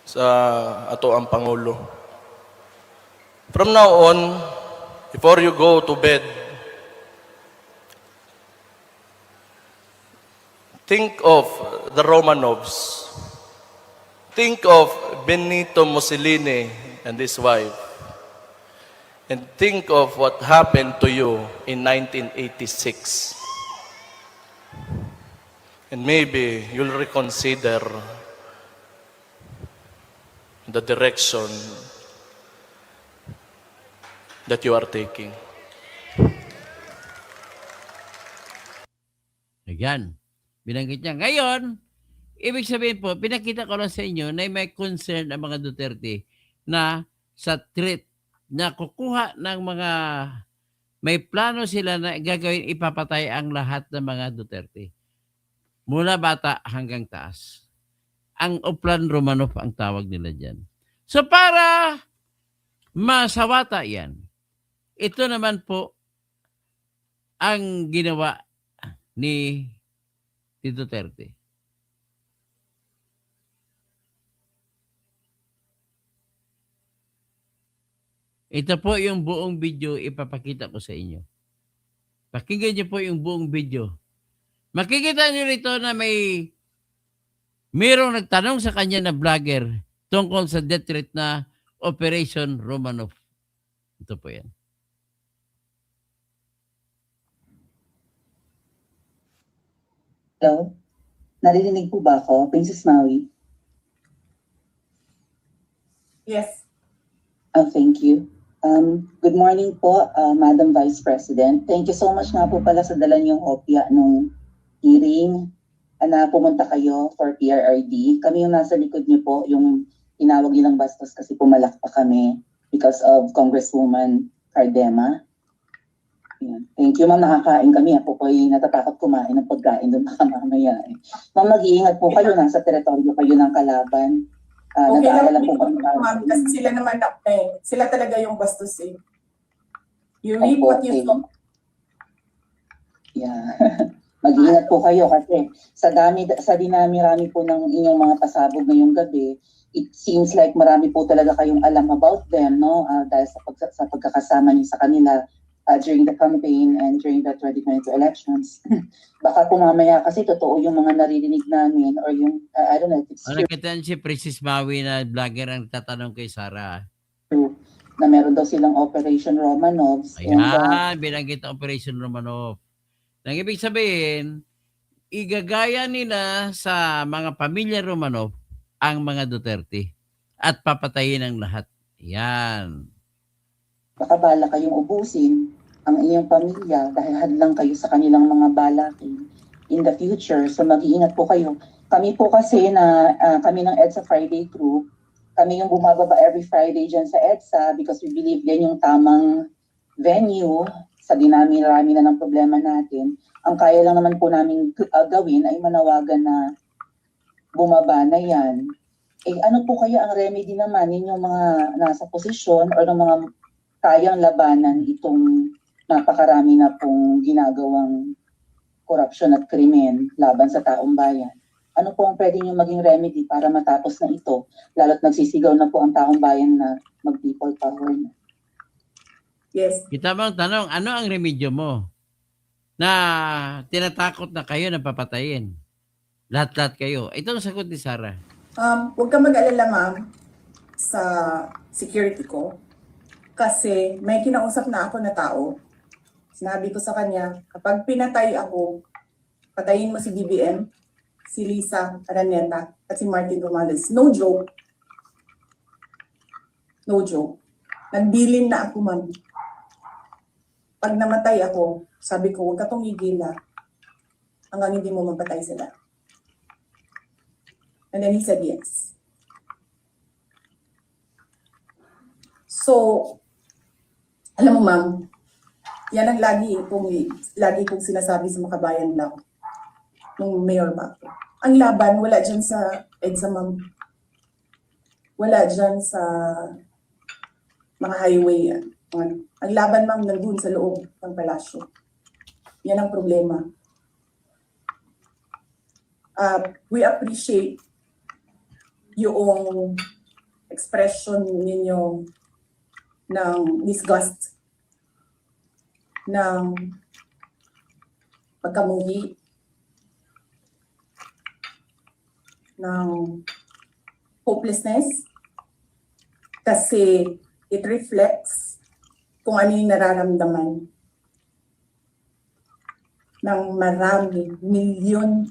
sa ato ang Pangulo. From now on, before you go to bed, think of the Romanovs. Think of Benito Mussolini and his wife. And think of what happened to you in 1986. And maybe you'll reconsider the direction that you are taking. Ayan. Binanggit niya. Ngayon, ibig sabihin po, pinakita ko lang sa inyo na may concern ang mga Duterte na sa threat na kukuha ng mga may plano sila na gagawin ipapatay ang lahat ng mga Duterte. Mula bata hanggang taas. Ang Oplan Romanov ang tawag nila dyan. So para masawata yan, ito naman po ang ginawa ni Duterte. Ito po yung buong video ipapakita ko sa inyo. Pakinggan niyo po yung buong video. Makikita niyo rito na mayroong nagtanong sa kanya na vlogger tungkol sa death threat na Operation Romanov. Ito po yan. Hello? Narinig po ba ako, Princess Maui? Yes. Oh, thank you. Good morning po, Madam Vice President. Thank you so much nga po pala sa dala niyong opya nung hearing na pumunta kayo for PRRD. Kami yung nasa likod niyo po, yung tinawag nilang bastos kasi pumalak pa kami because of Congresswoman Cardema. Yan. Thank you, ma'am. Nakakain kami. Ako po ay natatakot kumain ng pagkain doon baka mamaya. Ma'am, mag-iingat po kayo. Nasa teritoryo kayo ng kalaban. Okay Nag-aalala lang po po, kami ma'am, kasi sila naman sila talaga yung bastos You read Opo, what you okay. saw. Yeah. Mag-iingat po kayo kasi sa dinami-rami po ng inyong mga pasabog ngayong gabi, it seems like marami po talaga kayong alam about them, no? Dahil sa pagkakasama niyo sa kanila during the campaign and during the 2022 elections. Baka po mamaya kasi totoo yung mga naririnig namin or yung, I don't know if it's O nakita niyo si Princess Maui na vlogger ang tatanong kay Sara. true na meron daw silang Operation Romanovs. And, Ayan, binanggit ang Operation Romanov. Nang ibig sabihin, igagaya nila sa mga pamilya Romanov ang mga Duterte at papatayin ang lahat. Yan. baka bala kayong ubusin ang inyong pamilya dahil hadlang kayo sa kanilang mga balakin in the future. So mag-iingat po kayo. Kami po kasi kami ng EDSA Friday Group, kami yung bumababa every Friday dyan sa EDSA because we believe yan yung tamang venue sa dinami-rami na ng problema natin. Ang kaya lang naman po namin gawin ay manawagan na bumaba na yan. Ano po kaya ang remedy naman ninyong mga nasa posisyon o ng mga kayang labanan itong napakarami na pong ginagawang korupsyon at krimen laban sa taong bayan? Ano po ang pwede nyo maging remedy para matapos na ito? Lalo't nagsisigaw na po ang taong bayan na mag-people power na. Yes. Kita mo ang tanong, ano ang remedyo mo? Na tinatakot na kayo na papatayin. Lahat-lahat kayo. Ito ang sagot ni Sara. Huwag ka mag-alala, ma'am, sa security ko. Kasi may kinausap na ako na tao. Sinabi ko sa kanya, kapag pinatay ako, patayin mo si BBM, si Lisa Araneta, at si Martin Romales. No joke. No joke. Nagbilin na ako, ma'am. Pag namatay ako, sabi ko, huwag ka tumigil hanggang hindi mo mapatay sila. And then he said yes. So, alam mo ma'am, yan ang lagi kong sinasabi sa Makabayan lang nung mayor ba ako. Ang laban, wala dyan sa EDSA ma'am. Wala dyan sa mga highway yan. Ang laban ma'am nandun sa loob ng palasyo. Yan ang problema. We appreciate yung expression ninyo ng disgust, ng pagkamuhi, ng hopelessness, kasi it reflects kung ano yung nararamdaman ng marami, milyon.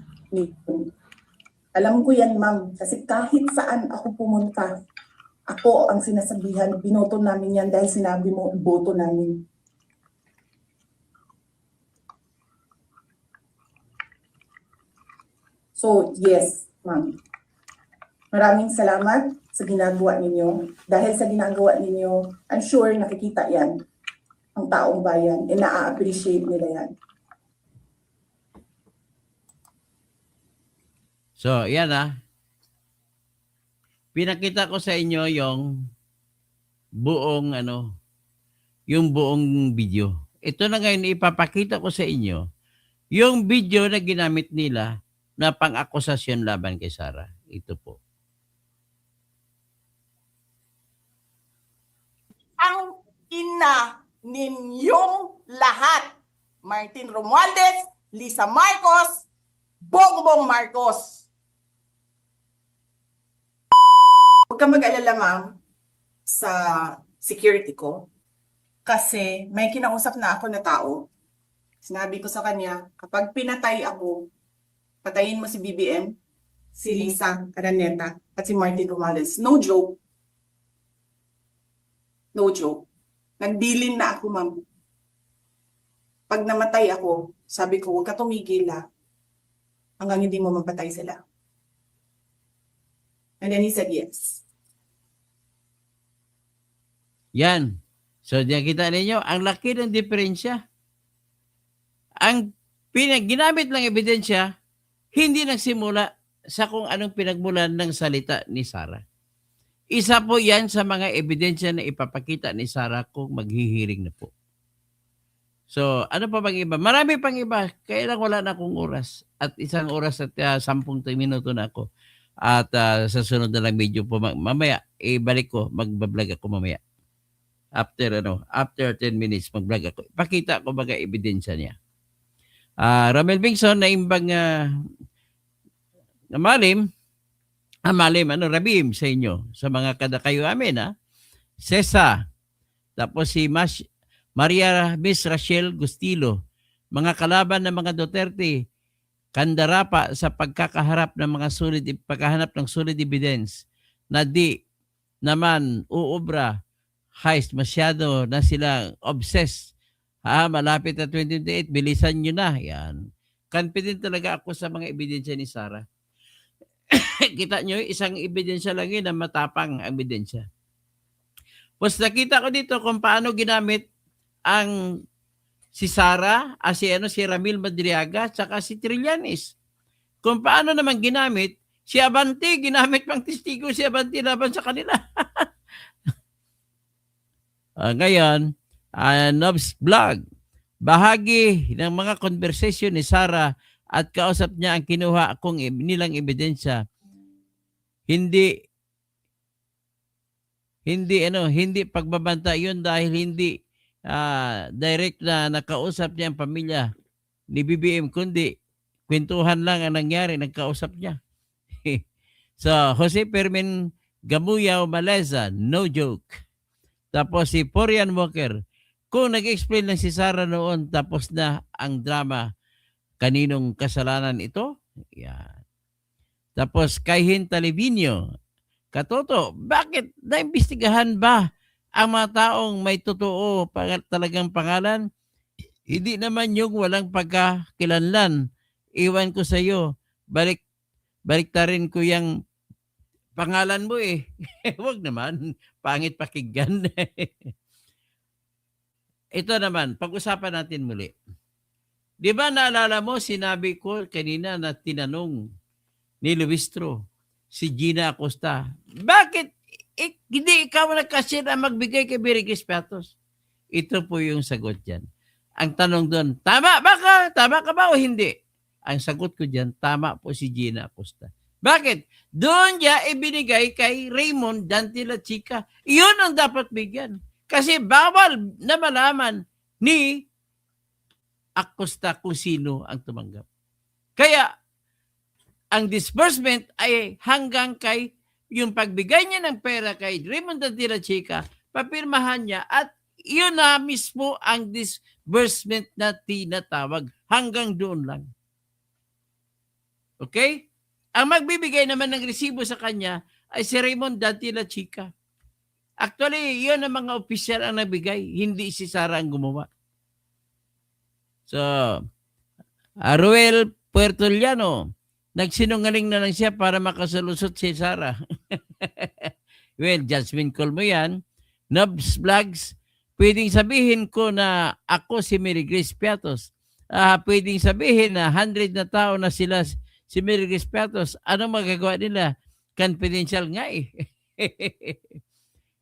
Alam ko yan, ma'am, kasi kahit saan ako pumunta, ako ang sinasabihan, binoto namin yan dahil sinabi mo, boto namin. So, yes, ma'am. Maraming salamat sa ginagawa ninyo. Dahil sa ginagawa ninyo, I'm sure nakikita yan ang taong bayan, na-appreciate nila yan. So, yan pinakita ko sa inyo yung buong yung buong video. Ito na ngayon ipapakita ko sa inyo yung video na ginamit nila na pang-akusasyon laban kay Sara. Ito po. Ang ina ninyong lahat. Martin Romualdez, Lisa Marcos, Bongbong Marcos. Huwag ka mag-alala, ma'am, sa security ko. Kasi may kinausap na ako na tao. Sinabi ko sa kanya, kapag pinatay ako, patayin mo si BBM, si Lisa Araneta, at si Martin Romualdez. No joke. No joke. Nagbilin na ako, ma'am. Pag namatay ako, sabi ko, huwag ka tumigil hanggang hindi mo mapatay sila. And then he said yes. Yan. So, nakita ninyo, ang laki ng diferensya. Ang ginamit lang ebidensya, hindi nagsimula sa kung anong pinagmulan ng salita ni Sara. Isa po yan sa mga ebidensya na ipapakita ni Sara kung maghihiring na po. So, ano pa bang iba? Marami pang iba. Kaya lang wala na akong oras. At 1 oras at 10 minuto na ako. At sa sunod na lang medyo po mamaya, ibalik ko, magbablog ako mamaya. After 10 minutes, mag-vlog ako. Pakita ko baga ebidensya niya. Ramel Bingson, naimbang Rabim sa inyo, sa mga kadakayo amin, Cesa, tapos si Miss Rachel Gustilo, mga kalaban ng mga Duterte, kandarapa sa pagkakaharap ng pagkahanap ng solid evidence na di naman uubra. Heist, masyado na sila obsessed. Malapit na 2028, bilisan nyo na. Yan. Confident talaga ako sa mga ebidensya ni Sara. Kita nyo, isang ebidensya lang yun na matapang ang ebidensya. Tapos nakita ko dito kung paano ginamit ang si Sara, si Ramil Madriaga, saka si Trillanes. Kung paano naman ginamit, si Abante, ginamit pang testigo si Abante laban sa kanila. Ngayon, Nobs Vlog, bahagi ng mga conversation ni Sara at kausap niya ang kinuha kong nilang ebidensya. Hindi pagbabanta yun dahil hindi direct na nakausap niya ang pamilya ni BBM, kundi kwentuhan lang ang nangyari, nagkausap niya. So, Jose Fermin Gamuyaw Maleza, no joke. Tapos si Porian Walker, kung nag-explain lang si Sara noon, tapos na ang drama, kaninong kasalanan ito? Yan. Tapos Kayhin Talibinyo, Katoto, bakit naimbestigahan ba ang mga taong may totoo talagang pangalan? Hindi naman yung walang pagkakilanlan. Iwan ko sa iyo, baliktarin ko yung pangalan mo eh. Huwag naman, pangit pakinggan. Ito naman, pag-usapan natin muli. Di ba naalala mo, sinabi ko kanina na tinanong ni Luistro, si Gina Acosta, bakit hindi ikaw nagkasya na magbigay kay Birigis Patos? Ito po yung sagot dyan. Ang tanong doon, tama ka ba o hindi? Ang sagot ko dyan, tama po si Gina Acosta. Bakit? Doon niya ibinigay kay Raymond Dantila Chica. Iyon ang dapat bigyan. Kasi bawal na malaman ni Acosta kung sino ang tumanggap. Kaya, ang disbursement ay hanggang kay yung pagbigay niya ng pera kay Raymond Dantila Chica, papirmahan niya at iyon na mismo ang disbursement na tinatawag. Hanggang doon lang. Okay? Ang magbibigay naman ng resibo sa kanya ay si Raymond Dantila Chica. Actually, yun ang mga opisyal ang nagbigay, hindi si Sara ang gumawa. So, Aruel Puertoliano, nagsinungaling na lang siya para makasalusot si Sara. Well, judgment call mo yan. Nobs Vlogs, pwedeng sabihin ko na ako si Mary Grace Piatos. Pwedeng sabihin na 100 na tao na sila si Mary Grace Piatos. Ano magagawa nila? Confidential nga eh.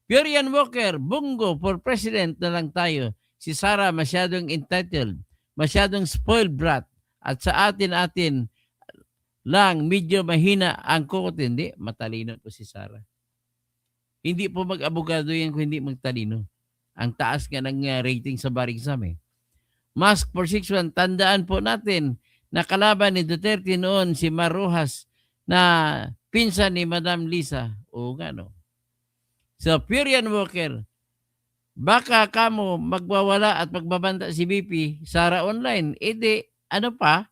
Purian Walker, Bungo for President na lang tayo. Si Sara masyadong entitled, masyadong spoiled brat. At sa atin lang, medyo mahina ang kukot. Hindi, matalino po si Sara. Hindi po mag-abogado yan kung hindi magtalino. Ang taas nga ng rating sa bar exam eh. Mask for 6-1, tandaan po natin na kalaban ni Duterte noon si Mar Rojas na pinsan ni Madam Lisa. Oo nga no. So, Purian Walker, baka kamo magwawala at magbabanta si BP, Sara online. Ano pa?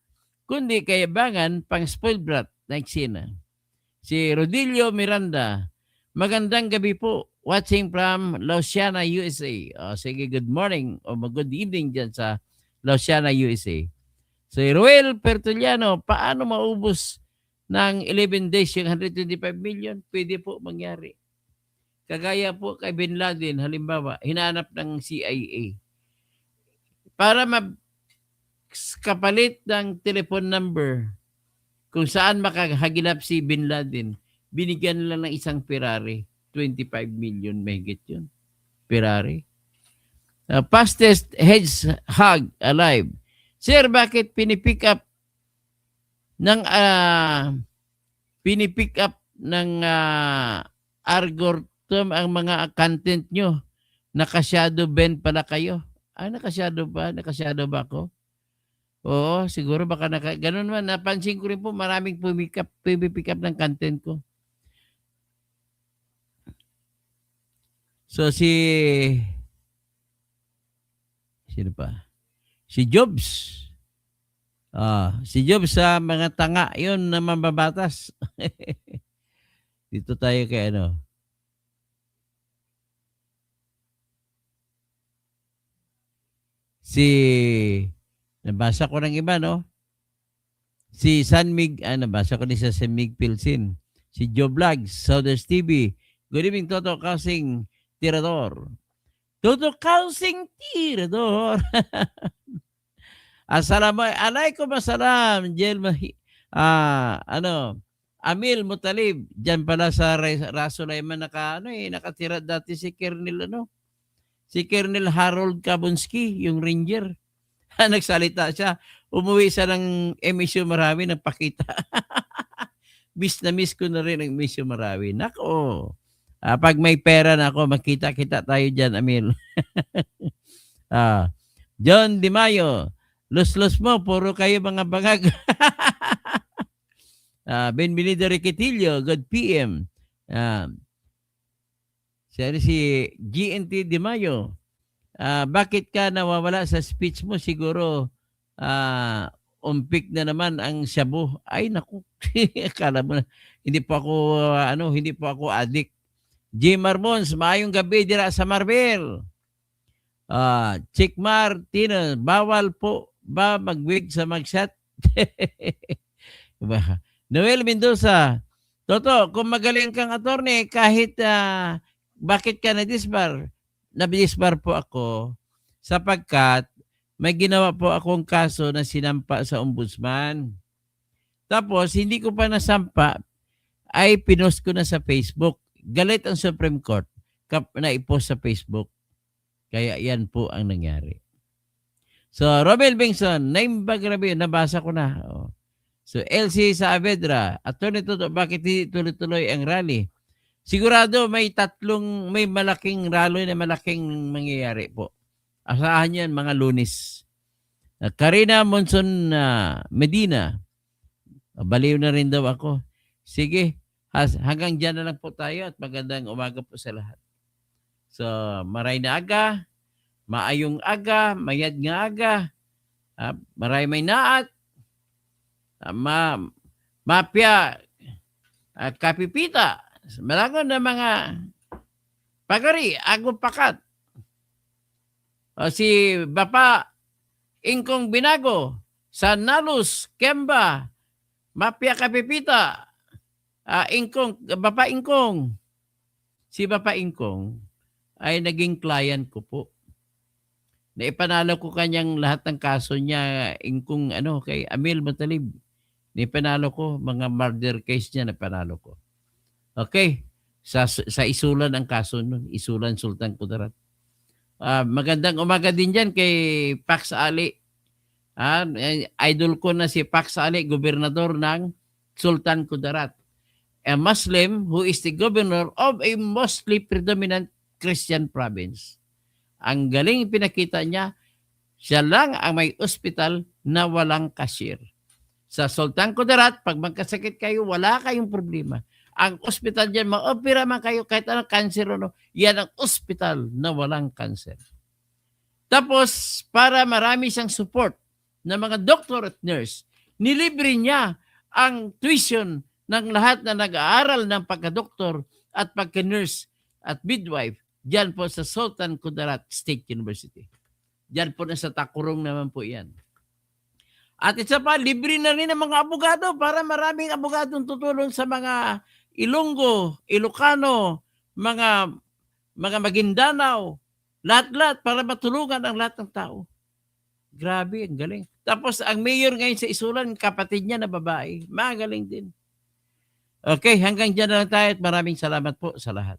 Kundi kayabangan pang spoiled brat na eksena. Si Rodilio Miranda, magandang gabi po. Watching from Lausiana, USA. Sige, good morning o good evening dyan sa Lausiana, USA. Si Roel Pertuliano, paano maubos ng 11 days yung 125 million? Pwede po mangyari. Kagaya po kay Bin Laden, halimbawa, hinanap ng CIA. Para kapalit ng telephone number kung saan makahagilap si Bin Laden, binigyan lang ng isang Ferrari. 25 million mahigit yun. Ferrari. Fastest hedgehog alive. Sir, bakit pinipick up ng algorithm ang mga content nyo? Naka-shadow ban pala kayo. Naka-shadow ba? Naka-shadow ba ako? Oo, siguro baka ganun man. Napansin ko rin po maraming pumipick up ng content ko. So sino pa? Si Jobs. Si Jobs sa mga tanga yun na mambabatas. Dito tayo kay ano. Nabasa ko ng iba, no? Si Sanmig, nabasa ko din sa Sanmig Pilsin. Si Joe Vlogs, Sodas TV. Good evening, Toto Kausing Tirador. Toto Kausing Tirador. Alaikum assalam, Amil Mutalib. Diyan pala sa Rasulaiman nakatira dati si Colonel, si Colonel Harold Kabunski, yung Ranger. Nagsalita siya. Umuwi siya ng emisyon marami, nagpakita. Miss na miss ko na rin ang emisyon marami. Nako. Pag may pera na ako, makita-kita tayo dyan, Amil. John Di Mayo. Los mo, puro kayo mga bangag. Benvenido Riquitillo, good PM. Si GNT Di Mayo. Bakit ka nawawala sa speech mo? Siguro umpik na naman ang shabu. Ay naku. Akala mo na hindi po ako addict. J. Marmons, maayong gabi dira sa Marvel. Chick Martinez, bawal po ba magwig sa magshot? Noel Mendoza, Toto, kung magaling kang attorney, kahit bakit ka na-disbar po ako sapagkat may ginawa po akong kaso na sinampa sa ombudsman. Tapos, hindi ko pa nasampa, ay pinost ko na sa Facebook. Galit ang Supreme Court na i-post sa Facebook. Kaya yan po ang nangyari. So, Romel Bengson, name bag grabe, nabasa ko na. So, LC Saavedra, Attorney Toto, bakit hindi tuloy-tuloy ang rally? Sigurado may malaking rally na malaking mangyayari po. Asahan yan mga Lunes. Karina Monson Medina. Baliw na rin daw ako. Sige, hanggang dyan na lang po tayo at magandang umaga po sa lahat. So, maray na aga, maayong aga, mayad nga aga, maray may naat, mapya, kapipita, malangon na mga pagari, agong pakat. Si Bapa Ingkong Binago, sa Nalus, Kemba, mapya kapipita, Bapa Ingkong. Si Bapa Ingkong ay naging client ko po. Naipanalo ko kanyang lahat ng kaso niya, Ingkong kay Amil Mutalib. Naipanalo ko, mga murder case niya, napanalo ko. Okay, sa Isulan ang kaso nun, Isulan Sultan Kudarat. Magandang umaga din dyan kay Pax Ali. Idol ko na si Pax Ali, gobernador ng Sultan Kudarat. A Muslim who is the governor of a mostly predominant Christian province. Ang galing pinakita niya, siya lang ang may ospital na walang cashier. Sa Sultan Kudarat, pag magkasakit kayo, wala kayong problema. Ang ospital dyan, ma-opera man kayo kahit anong cancer yan ang ospital na walang cancer. Tapos, para marami siyang support ng mga doctor at nurse, nilibre niya ang tuition ng lahat na nag-aaral ng pagka-doktor at pagka-nurse at midwife dyan po sa Sultan Kudarat State University. Dyan po na sa Takurong naman po yan. At isa pa, libre na rin ang mga abogado para maraming abogadong tutulong sa mga Ilonggo, Ilocano, mga Maguindanao, lahat-lahat para matulungan ang lahat ng tao. Grabe, ang galing. Tapos ang mayor ngayon sa Isulan, kapatid niya na babae. Magaling din. Okay, hanggang dyan na lang tayo at maraming salamat po sa lahat.